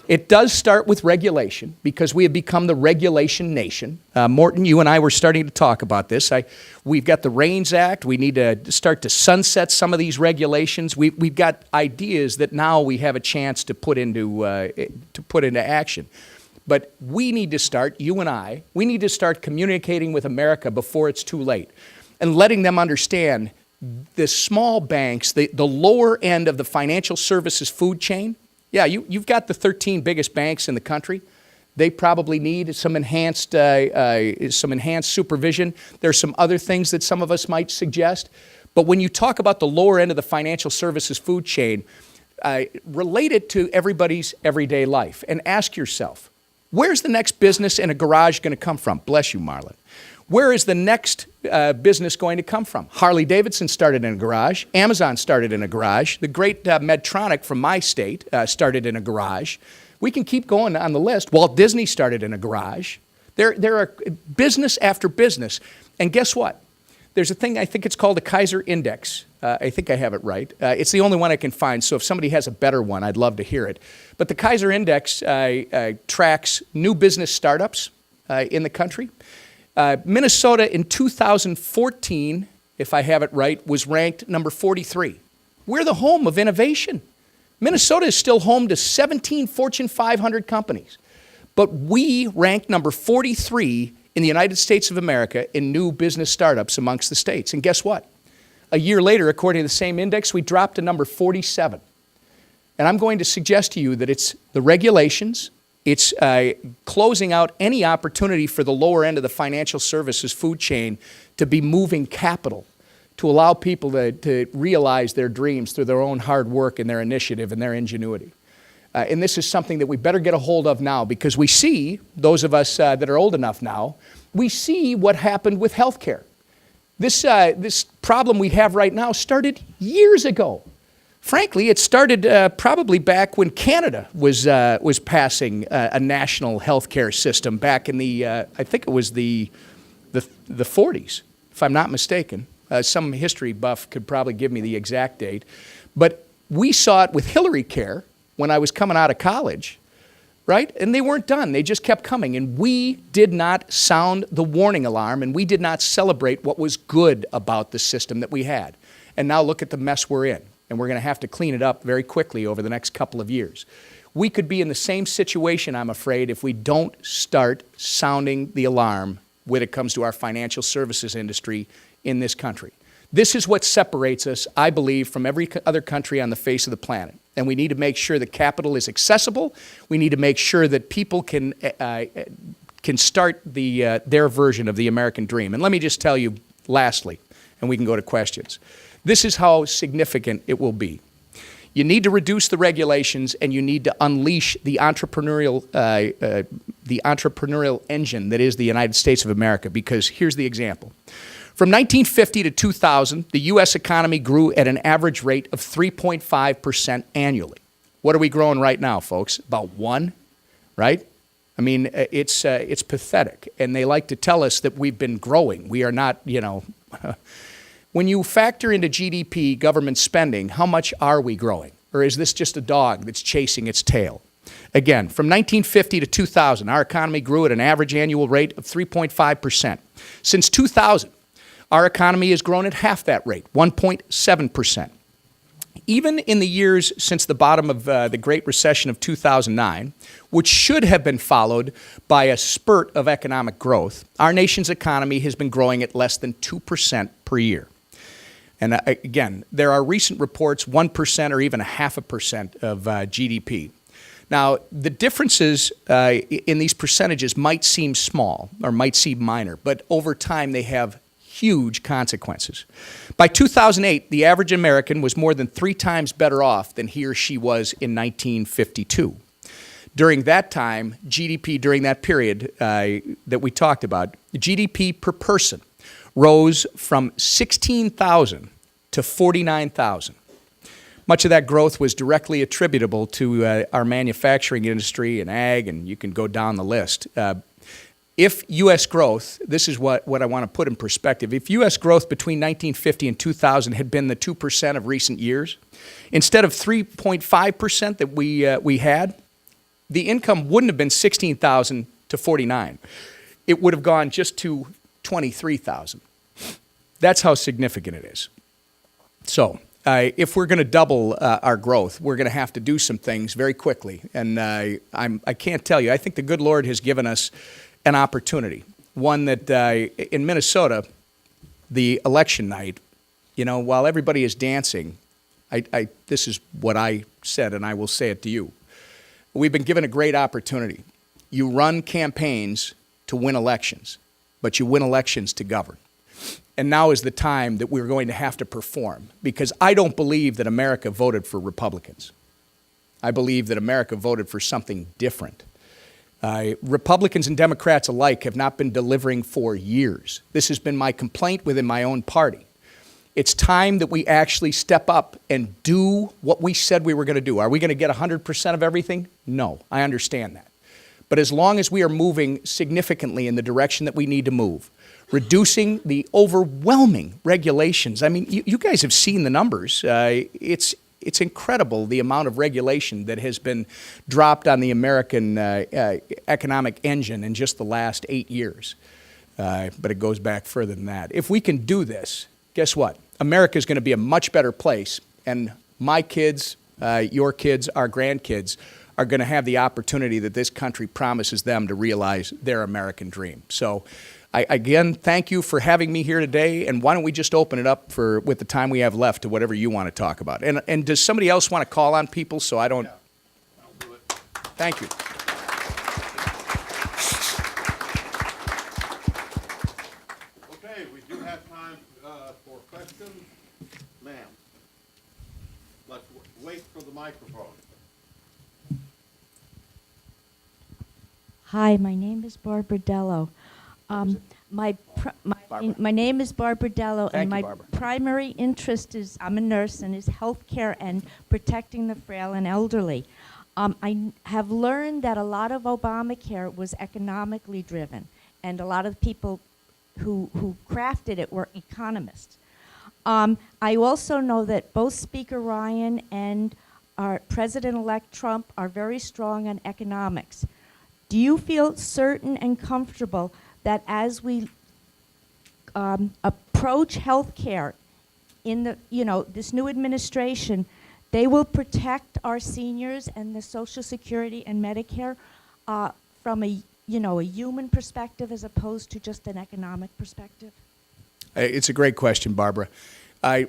It does start with regulation because we have become the regulation nation. Morton, you and I were starting to talk about this. We've got the REINS Act. We need to start to sunset some of these regulations. We've got ideas that now we have a chance to put into action. But we need to start, you and I, we need to start communicating with America before it's too late and letting them understand the small banks, the lower end of the financial services food chain. Yeah, you've got the 13 biggest banks in the country. They probably need some enhanced supervision. There's some other things that some of us might suggest. But when you talk about the lower end of the financial services food chain, relate it to everybody's everyday life and ask yourself, where's the next business in a garage going to come from? Bless you, Marlon. Where is the next business going to come from? Harley-Davidson started in a garage. Amazon started in a garage. The great Medtronic from my state started in a garage. We can keep going on the list. Walt Disney started in a garage. There are business after business. And guess what? There's a thing, I think it's called the Kaiser Index. I think I have it right. It's the only one I can find, so if somebody has a better one, I'd love to hear it. But the Kaiser Index tracks new business startups in the country. Minnesota in 2014, if I have it right, was ranked number 43. We're the home of innovation. Minnesota is still home to 17 Fortune 500 companies. But we rank number 43 in the United States of America in new business startups amongst the states. And guess what? A year later, according to the same index, we dropped to number 47. And I'm going to suggest to you that it's the regulations, it's closing out any opportunity for the lower end of the financial services food chain to be moving capital, to allow people to realize their dreams through their own hard work and their initiative and their ingenuity. And this is something that we better get a hold of now because we see, those of us that are old enough now, we see what happened with health care. This problem we have right now started years ago. Frankly, it started probably back when Canada was passing a national health care system back in the, I think it was the 40s, if I'm not mistaken. Some history buff could probably give me the exact date. But we saw it with Hillary Care when I was coming out of college, right? And they weren't done. They just kept coming. And we did not sound the warning alarm, and we did not celebrate what was good about the system that we had. And now look at the mess we're in. And we're going to have to clean it up very quickly over the next couple of years. We could be in the same situation, I'm afraid, if we don't start sounding the alarm when it comes to our financial services industry in this country. This is what separates us, I believe, from every other country on the face of the planet. And we need to make sure that capital is accessible. We need to make sure that people can start their version of the American dream. And let me just tell you, lastly, and we can go to questions. This is how significant it will be. You need to reduce the regulations, and you need to unleash the entrepreneurial engine that is the United States of America, because here's the example. From 1950 to 2000, the U.S. economy grew at an average rate of 3.5% annually. What are we growing right now, folks? About 1, right? I mean, it's pathetic. And they like to tell us that we've been growing. We are not, when you factor into GDP government spending, how much are we growing? Or is this just a dog that's chasing its tail? Again, from 1950 to 2000, our economy grew at an average annual rate of 3.5%. Since 2000, our economy has grown at half that rate, 1.7%. Even in the years since the bottom of the Great Recession of 2009, which should have been followed by a spurt of economic growth, our nation's economy has been growing at less than 2% per year. And again, there are recent reports 1% or even 0.5% of GDP. Now, the differences in these percentages might seem small or might seem minor, but over time they have huge consequences. By 2008, the average American was more than 3 times better off than he or she was in 1952. During that time, GDP during that period that we talked about, GDP per person rose from 16,000 to 49,000. Much of that growth was directly attributable to our manufacturing industry and ag, and you can go down the list. If U.S. growth, this is what I want to put in perspective, if U.S. growth between 1950 and 2000 had been the 2% of recent years, instead of 3.5% that we had, the income wouldn't have been 16,000 to 49. It would have gone just to 23,000. That's how significant it is. So if we're going to double our growth, we're going to have to do some things very quickly. And I can't tell you, I think the good Lord has given us an opportunity, one that in Minnesota, the election night, while everybody is dancing, this is what I said, and I will say it to you. We've been given a great opportunity. You run campaigns to win elections, but you win elections to govern. And now is the time that we're going to have to perform, because I don't believe that America voted for Republicans. I believe that America voted for something different. Republicans and Democrats alike have not been delivering for years. This has been my complaint within my own party. It's time that we actually step up and do what we said we were going to do. Are we going to get 100% of everything? No, I understand that. But as long as we are moving significantly in the direction that we need to move, reducing the overwhelming regulations. I mean, you guys have seen the numbers. It's incredible the amount of regulation that has been dropped on the American economic engine in just the last 8 years. But it goes back further than that. If we can do this, guess what? America is going to be a much better place, and my kids, your kids, our grandkids are going to have the opportunity that this country promises them to realize their American dream. So again, thank you for having me here today, and why don't we just open it up with the time we have left to whatever you want to talk about. And does somebody else want to call on people so I don't? Yeah, I'll do it. Thank you. Okay, we do have time for questions. Ma'am, let's wait for the microphone. Hi, my name is Barbara Dello. My name is Barbara Dello, Thank and you, my Barbara. primary interest is, I'm a nurse, and is healthcare and protecting the frail and elderly. I have learned that a lot of Obamacare was economically driven, and a lot of people who crafted it were economists. I also know that both Speaker Ryan and our President-elect Trump are very strong on economics. Do you feel certain and comfortable that as we approach healthcare in this new administration, they will protect our seniors and the Social Security and Medicare from a human perspective as opposed to just an economic perspective? It's a great question, Barbara.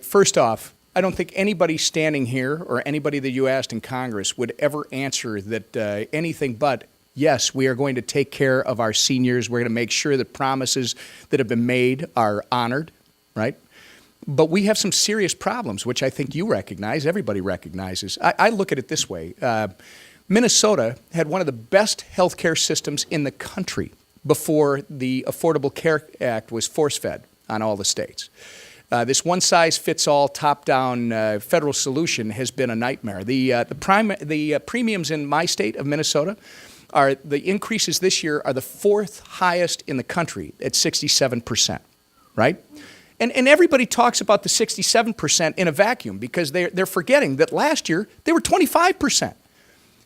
First off, I don't think anybody standing here or anybody that you asked in Congress would ever answer that anything but, yes, we are going to take care of our seniors. We're going to make sure that promises that have been made are honored, right? But we have some serious problems, which I think you recognize, everybody recognizes. I look at it this way. Minnesota had one of the best health care systems in the country before the Affordable Care Act was force-fed on all the states. This one-size-fits-all, top-down federal solution has been a nightmare. The premiums in my state of Minnesota the increases this year are the fourth highest in the country at 67%, right? And everybody talks about the 67% in a vacuum because they're forgetting that last year they were 25%. I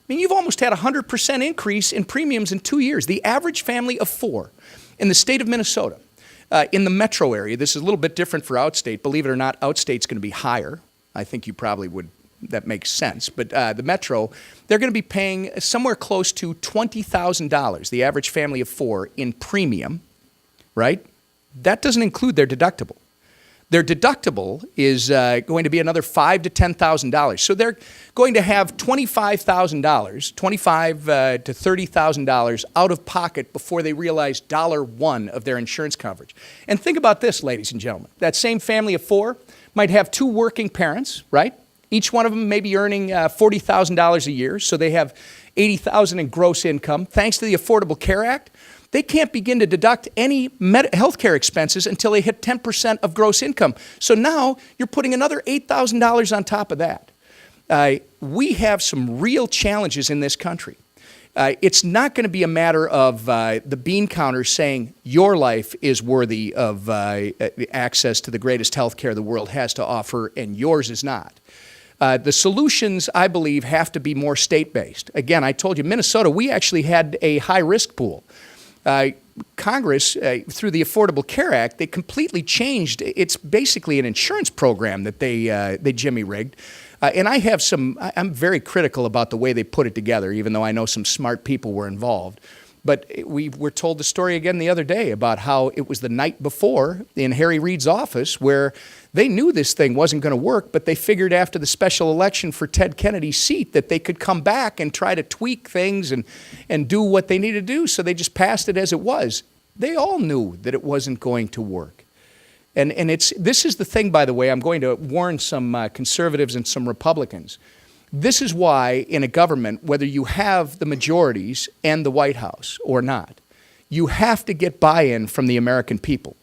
mean, you've almost had a 100% increase in premiums in 2 years. The average family of 4 in the state of Minnesota, in the metro area, this is a little bit different for outstate. Believe it or not, outstate's going to be higher. I think you probably would, that makes sense. But the metro, they're going to be paying somewhere close to $20,000, the average family of 4, in premium, right? That doesn't include their deductible. Their deductible is going to be another $5,000 to $10,000. So they're going to have $25,000, $25,000 to $30,000 out of pocket before they realize $1 of their insurance coverage. And think about this, ladies and gentlemen. That same family of 4 might have 2 working parents, right? Each one of them may be earning $40,000 a year, so they have $80,000 in gross income. Thanks to the Affordable Care Act, they can't begin to deduct any health care expenses until they hit 10% of gross income. So now you're putting another $8,000 on top of that. We have some real challenges in this country. It's not going to be a matter of the bean counter saying your life is worthy of access to the greatest health care the world has to offer and yours is not. The solutions, I believe, have to be more state-based. Again, I told you, Minnesota, we actually had a high-risk pool. Congress, through the Affordable Care Act, they completely changed. It's basically an insurance program that they jimmy-rigged. And I'm very critical about the way they put it together, even though I know some smart people were involved. But we were told the story again the other day about how it was the night before in Harry Reid's office where they knew this thing wasn't going to work, but they figured after the special election for Ted Kennedy's seat that they could come back and try to tweak things and do what they needed to do, so they just passed it as it was. They all knew that it wasn't going to work. And this is the thing, by the way, I'm going to warn some conservatives and some Republicans. This is why in a government, whether you have the majorities and the White House or not, you have to get buy-in from the American people.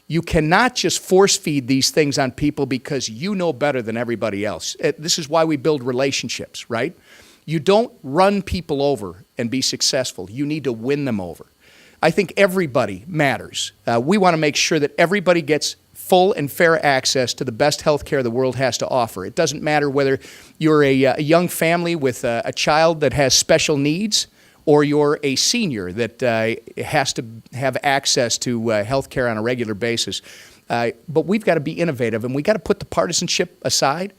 You cannot just force feed these things on people because you know better than everybody else. This is why we build relationships, right? You don't run people over and be successful. You need to win them over. I think everybody matters. We want to make sure that everybody gets full and fair access to the best health care the world has to offer. It doesn't matter whether you're a young family with a child that has special needs or you're a senior that has to have access to health care on a regular basis. But we've got to be innovative, and we've got to put the partisanship aside,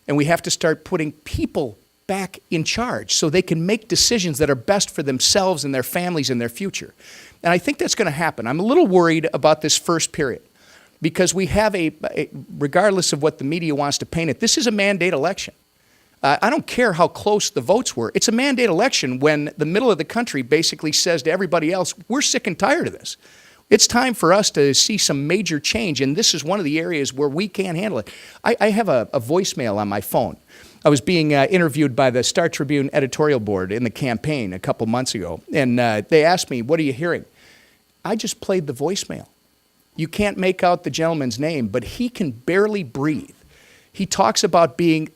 and we have to start putting people back in charge so they can make decisions that are best for themselves and their families and their future. And I think that's going to happen. I'm a little worried about this first period, because we have regardless of what the media wants to paint it, this is a mandate election. I don't care how close the votes were. It's a mandate election when the middle of the country basically says to everybody else, we're sick and tired of this. It's time for us to see some major change, and this is one of the areas where we can't handle it. I have a voicemail on my phone. I was being interviewed by the Star Tribune editorial board in the campaign a couple months ago, and they asked me, what are you hearing? I just played the voicemail. You can't make out the gentleman's name, but he can barely breathe. He talks about being,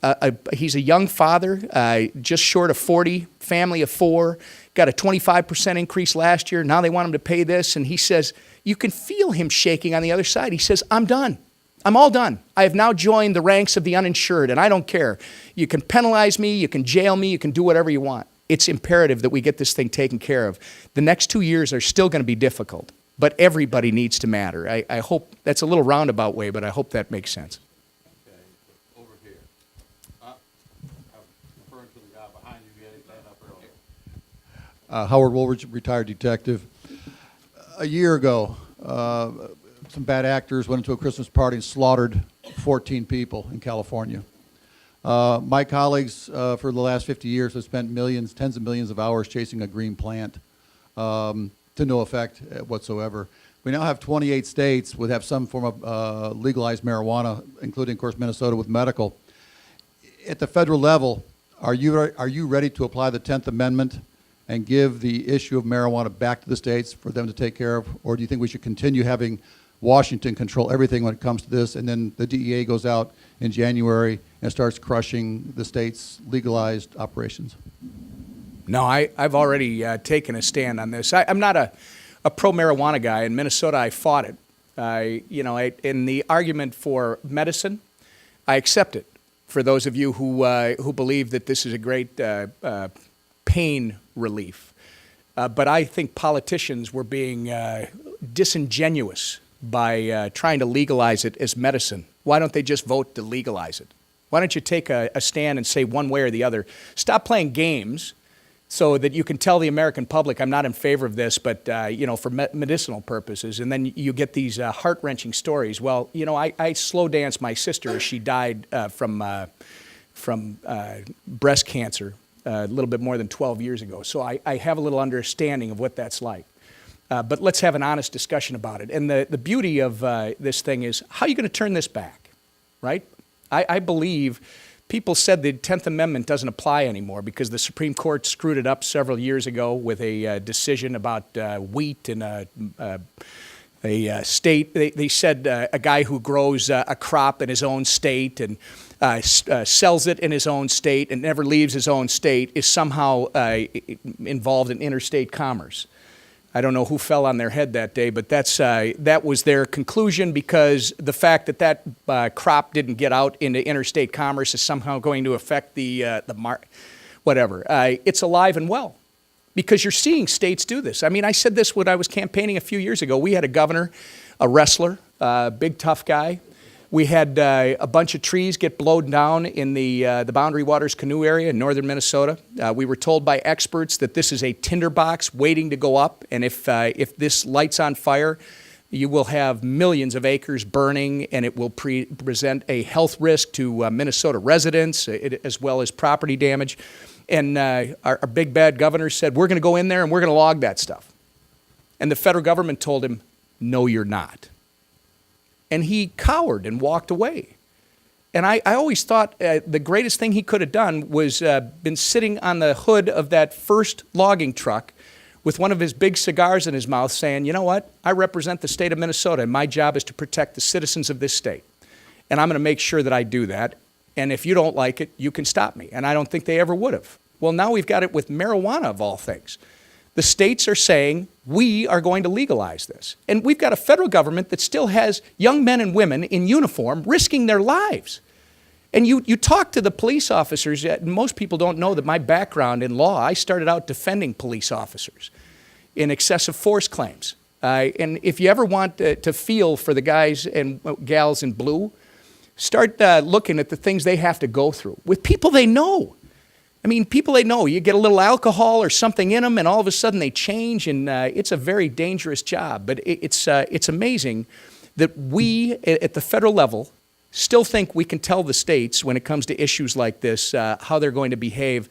he's a young father, just short of 40, family of 4, got a 25% increase last year. Now they want him to pay this. And he says, you can feel him shaking on the other side. He says, I'm done. I'm all done. I have now joined the ranks of the uninsured, and I don't care. You can penalize me, you can jail me, you can do whatever you want. It's imperative that we get this thing taken care of. The next 2 years are still going to be difficult, but everybody needs to matter. I hope that's a little roundabout way, but I hope that makes sense. Over here. I'm referring to the guy behind you. He had his hand up earlier. Howard Woolridge, retired detective. A year ago, some bad actors went into a Christmas party and slaughtered 14 people in California. My colleagues for the last 50 years have spent millions, tens of millions of hours chasing a green plant to no effect whatsoever. We now have 28 states would have some form of legalized marijuana, including, of course, Minnesota with medical. At the federal level, are you ready to apply the 10th Amendment and give the issue of marijuana back to the states for them to take care of? Or do you think we should continue having Washington control everything when it comes to this, and then the DEA goes out in January and starts crushing the state's legalized operations? No, I've already taken a stand on this. I'm not a pro-marijuana guy. In Minnesota, I fought it. In the argument for medicine, I accept it. For those of you who believe that this is a great pain relief. But I think politicians were being disingenuous by trying to legalize it as medicine. Why don't they just vote to legalize it? Why don't you take a stand and say one way or the other? Stop playing games so that you can tell the American public, I'm not in favor of this, but for medicinal purposes. And then you get these heart-wrenching stories. Well, I slow danced my sister as she died from breast cancer a little bit more than 12 years ago. So I have a little understanding of what that's like. But let's have an honest discussion about it. And the beauty of this thing is, how are you going to turn this back, right? I believe people said the 10th Amendment doesn't apply anymore because the Supreme Court screwed it up several years ago with a decision about wheat in a state. They said a guy who grows a crop in his own state and sells it in his own state and never leaves his own state is somehow involved in interstate commerce. I don't know who fell on their head that day, but that was their conclusion because the fact that crop didn't get out into interstate commerce is somehow going to affect the whatever. It's alive and well because you're seeing states do this. I mean, I said this when I was campaigning a few years ago. We had a governor, a wrestler, big tough guy. We had a bunch of trees get blown down in the Boundary Waters canoe area in northern Minnesota. We were told by experts that this is a tinderbox waiting to go up, and if this lights on fire, you will have millions of acres burning, and it will present a health risk to Minnesota residents as well as property damage. And our big bad governor said, we're going to go in there and we're going to log that stuff. And the federal government told him, no, you're not. And he cowered and walked away. And I always thought the greatest thing he could have done was been sitting on the hood of that first logging truck with one of his big cigars in his mouth saying, you know what, I represent the state of Minnesota and my job is to protect the citizens of this state. And I'm going to make sure that I do that. And if you don't like it, you can stop me. And I don't think they ever would have. Well, now we've got it with marijuana of all things. The states are saying, we are going to legalize this. And we've got a federal government that still has young men and women in uniform risking their lives. And you talk to the police officers, most people don't know that my background in law, I started out defending police officers in excessive force claims. And if you ever want to feel for the guys and gals in blue, start looking at the things they have to go through with people they know. I mean, people they know, you get a little alcohol or something in them and all of a sudden they change and it's a very dangerous job. But it's amazing that we at the federal level still think we can tell the states when it comes to issues like this how they're going to behave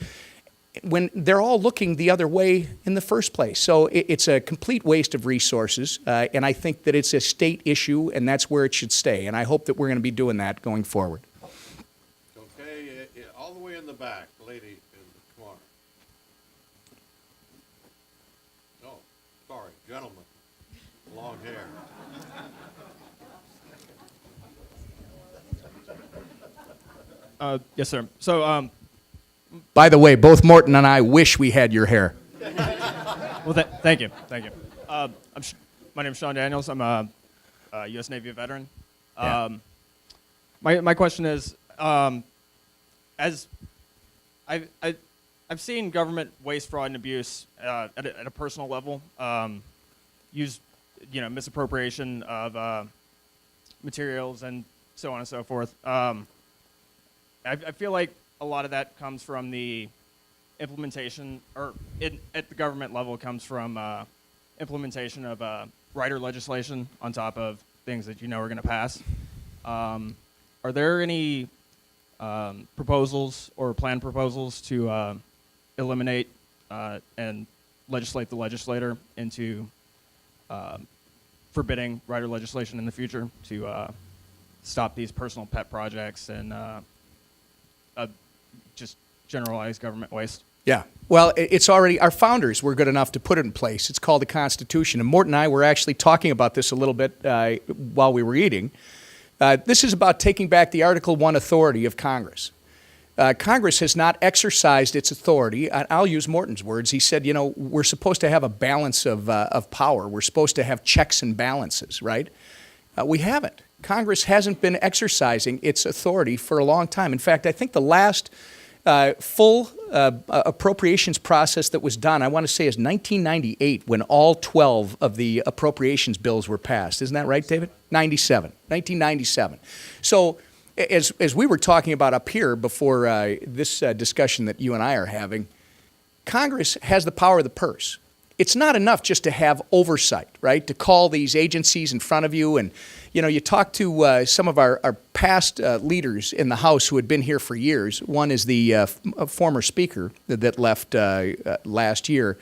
when they're all looking the other way in the first place. So it's a complete waste of resources and I think that it's a state issue and that's where it should stay. And I hope that we're going to be doing that going forward. Okay, all the way in the back, lady in the corner. Oh, sorry, gentleman, long hair. Yes, sir. So, By the way, both Morton and I wish we had your hair. well, thank you. My name is Sean Daniels. I'm a U.S. Navy veteran. Yeah. My question is, as I've seen government waste, fraud, and abuse at a personal level, use misappropriation of materials and so on and so forth. I feel like a lot of that comes from the implementation, or at the government level, comes from implementation of rider legislation on top of things that are going to pass. Are there any proposals or planned proposals to eliminate and legislate the legislator into forbidding rider legislation in the future to stop these personal pet projects and just generalized government waste? Yeah. Well, it's already, our founders were good enough to put it in place. It's called the Constitution. And Morton and I were actually talking about this a little bit while we were eating. This is about taking back the Article I authority of Congress. Congress has not exercised its authority. I'll use Morton's words. He said, you know, we're supposed to have a balance of power. We're supposed to have checks and balances, right? We haven't. Congress hasn't been exercising its authority for a long time. In fact, I think the last full appropriations process that was done, I want to say, is 1998, when all 12 of the appropriations bills were passed. Isn't that right, David? 1997. So as we were talking about up here before this discussion that you and I are having, Congress has the power of the purse. It's not enough just to have oversight, right? To call these agencies in front of you. And, you know, you talk to some of our past leaders in the House who had been here for years. One is the former speaker that left last year.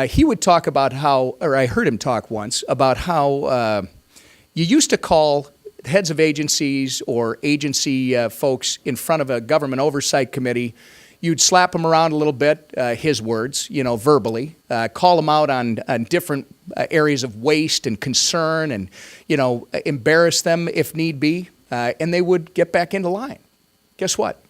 He would talk about how, or I heard him talk once, about how you used to call heads of agencies or agency folks in front of a government oversight committee. You'd slap them around a little bit, his words, you know, verbally, call them out on different areas of waste and concern and, you know, embarrass them if need be, and they would get back into line. Guess what?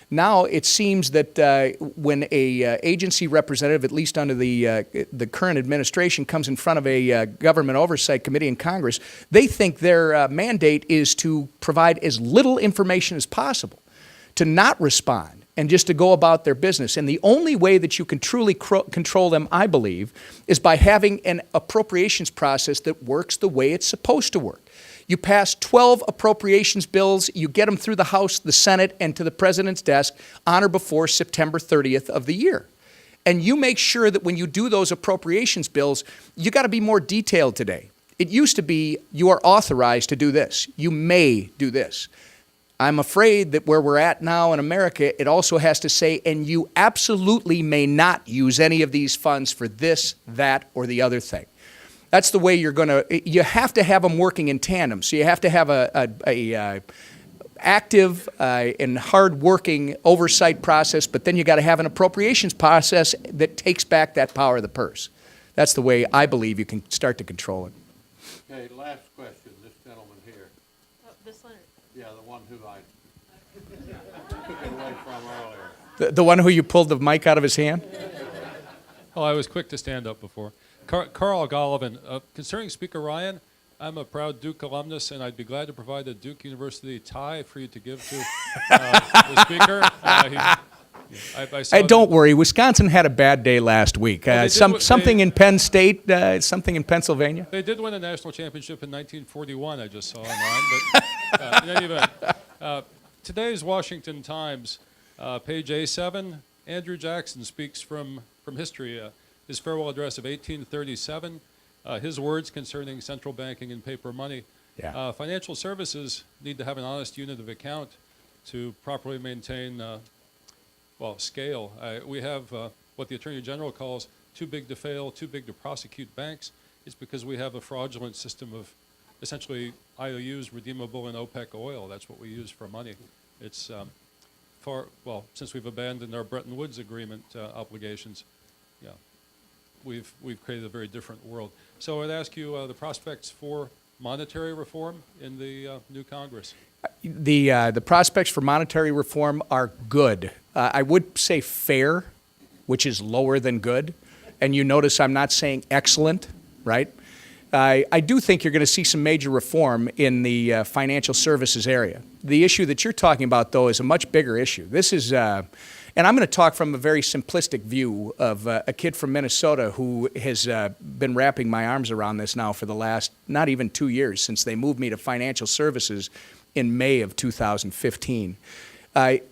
Now it seems that when a agency representative, at least under the current administration, comes in front of a government oversight committee in Congress, they think their mandate is to provide as little information as possible, to not respond, and just to go about their business. And the only way that you can truly control them, I believe, is by having an appropriations process that works the way it's supposed to work. You pass 12 appropriations bills, you get them through the House, the Senate, and to the President's desk on or before September 30th of the year. And you make sure that when you do those appropriations bills, you got to be more detailed today. It used to be, you are authorized to do this. You may do this. I'm afraid that where we're at now in America, it also has to say, and you absolutely may not use any of these funds for this, that, or the other thing. That's the way you're going to, you have to have them working in tandem. So you have to have a active and hard-working oversight process, but then you got to have an appropriations process that takes back that power of the purse. That's the way I believe you can start to control it. Okay, last question, this gentleman here. This one. Yeah, the one who I took it away from earlier. The one who you pulled the mic out of his hand? Oh, I was quick to stand up before. Carl Gollivan, concerning Speaker Ryan, I'm a proud Duke alumnus, and I'd be glad to provide a Duke University tie for you to give to the Speaker. I saw Don't worry, Wisconsin had a bad day last week. Well, Something in Penn State, something in Pennsylvania. They did win a national championship in 1941, I just saw online. But in any event, today's Washington Times, page A7, Andrew Jackson speaks from history. His farewell address of 1837, his words concerning central banking and paper money. Yeah. Financial services need to have an honest unit of account to properly maintain scale. We have what the Attorney General calls too big to fail, too big to prosecute banks. It's because we have a fraudulent system of essentially IOUs redeemable in OPEC oil. That's what we use for money. It's since we've abandoned our Bretton Woods Agreement obligations, we've created a very different world. So I'd ask you the prospects for monetary reform in the new Congress. The prospects for monetary reform are good. I would say fair, which is lower than good. And you notice I'm not saying excellent, right? I do think you're going to see some major reform in the financial services area. The issue that you're talking about, though, is a much bigger issue. This is, and I'm going to talk from a very simplistic view of a kid from Minnesota who has been wrapping my arms around this now for the last not even 2 years, since they moved me to financial services in May of 2015.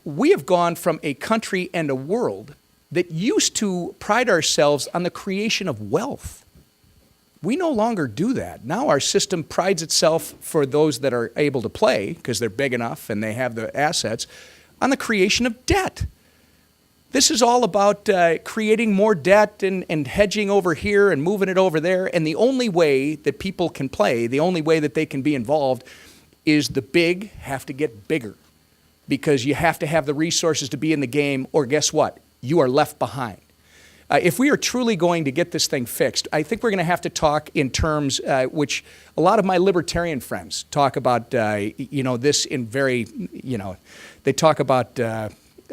We have gone from a country and a world that used to pride ourselves on the creation of wealth. We no longer do that. Now our system prides itself, for those that are able to play, because they're big enough and they have the assets, on the creation of debt. This is all about creating more debt and hedging over here and moving it over there. And the only way that people can play, the only way that they can be involved, is the big have to get bigger. Because you have to have the resources to be in the game, or guess what? You are left behind. If we are truly going to get this thing fixed, I think we're going to have to talk in terms which a lot of my libertarian friends talk about, this in very, they talk about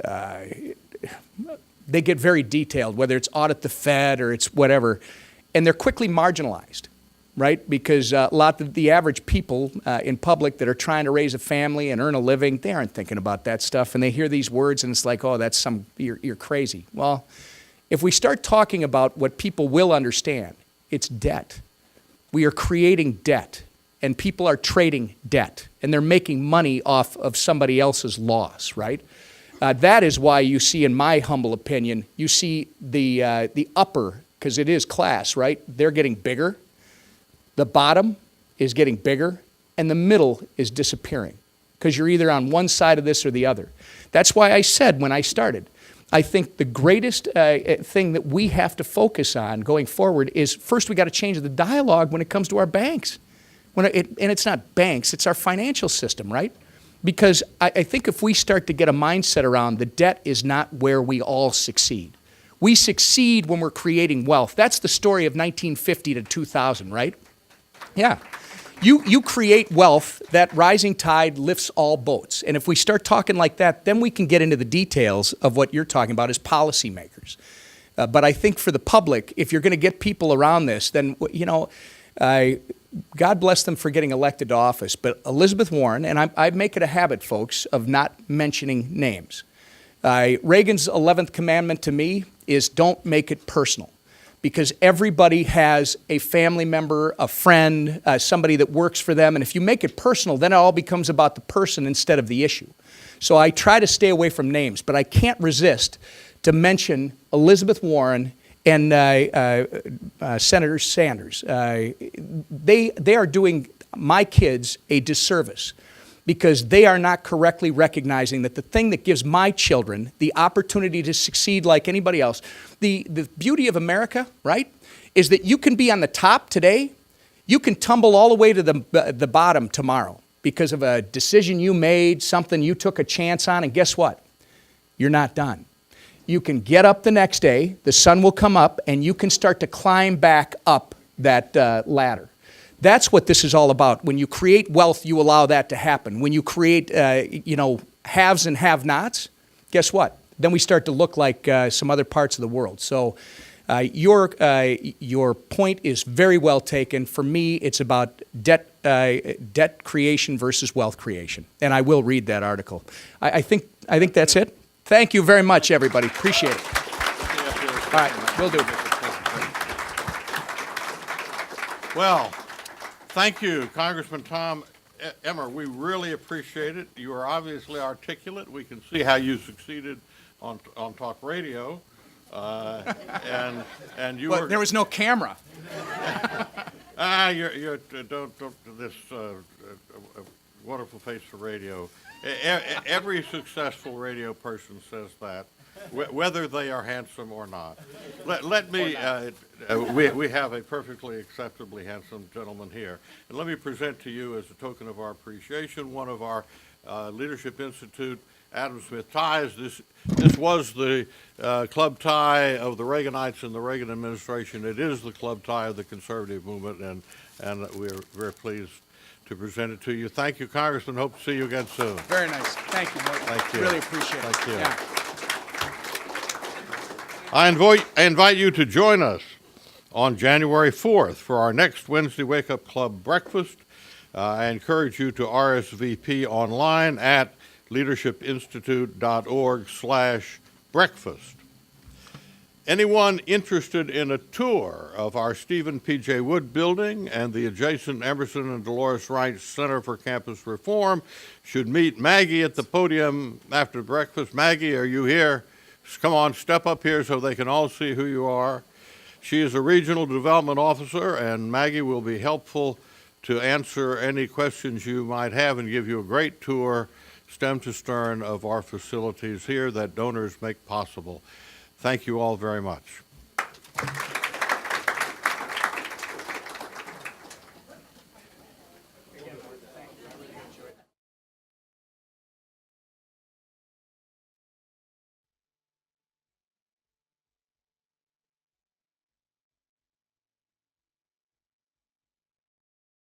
they get very detailed, whether it's audit the Fed or it's whatever, and they're quickly marginalized, right? Because a lot of the average people in public that are trying to raise a family and earn a living, they aren't thinking about that stuff, and they hear these words and it's like, oh, that's you're crazy. Well, if we start talking about what people will understand, it's debt. We are creating debt, and people are trading debt, and they're making money off of somebody else's loss, right? That is why you see, in my humble opinion, you see the upper, because it is class, right? They're getting bigger. The bottom is getting bigger, and the middle is disappearing, because you're either on one side of this or the other. That's why I said when I started, I think the greatest thing that we have to focus on going forward is, first, we got to change the dialogue when it comes to our banks. And it's not banks, it's our financial system, right? Because I think if we start to get a mindset around the debt is not where we all succeed. We succeed when we're creating wealth. That's the story of 1950 to 2000, right? Yeah. You create wealth, that rising tide lifts all boats. And if we start talking like that, then we can get into the details of what you're talking about as policymakers. But I think for the public, if you're going to get people around this, then, you know, God bless them for getting elected to office, but Elizabeth Warren, and I make it a habit, folks, of not mentioning names. Reagan's 11th commandment to me is don't make it personal, because everybody has a family member, a friend, somebody that works for them, and if you make it personal, then it all becomes about the person instead of the issue. So I try to stay away from names, but I can't resist to mention Elizabeth Warren and Senator Sanders. They are doing my kids a disservice, because they are not correctly recognizing that the thing that gives my children the opportunity to succeed like anybody else, the beauty of America, right, is that you can be on the top today, you can tumble all the way to the bottom tomorrow because of a decision you made, something you took a chance on, and guess what? You're not done. You can get up the next day, the sun will come up, and you can start to climb back up that ladder. That's what this is all about. When you create wealth, you allow that to happen. When you create, haves and have-nots, guess what? Then we start to look like some other parts of the world. So your point is very well taken. For me, it's about debt creation versus wealth creation. And I will read that article. I think that's it. Thank you very much, everybody. Appreciate it. All right, will do. Well, thank you, Congressman Tom Emmer. We really appreciate it. You are obviously articulate. We can see how you succeeded on talk radio, and you Well, were. there was no camera. Don't this wonderful face for radio. Every successful radio person says that, whether they are handsome or not. Let me, we have a perfectly acceptably handsome gentleman here. And let me present to you, as a token of our appreciation, one of our Leadership Institute Adam Smith ties. This was the club tie of the Reaganites in the Reagan administration. It is the club tie of the conservative movement, and we're very pleased to present it to you. Thank you, Congressman. Hope to see you again soon. Very nice. Thank you, Morton. Thank you. Really appreciate it. Thank you. Yeah. I invite you to join us on January 4th for our next Wednesday Wake Up Club breakfast. I encourage you to RSVP online at leadershipinstitute.org/breakfast. Anyone interested in a tour of our Stephen P.J. Wood building and the adjacent Emerson and Dolores Wright Center for Campus Reform should meet Maggie at the podium after breakfast. Maggie, are you here? Come on, step up here so they can all see who you are. She is a regional development officer, and Maggie will be helpful to answer any questions you might have and give you a great tour, stem to stern, of our facilities here that donors make possible. Thank you all very much.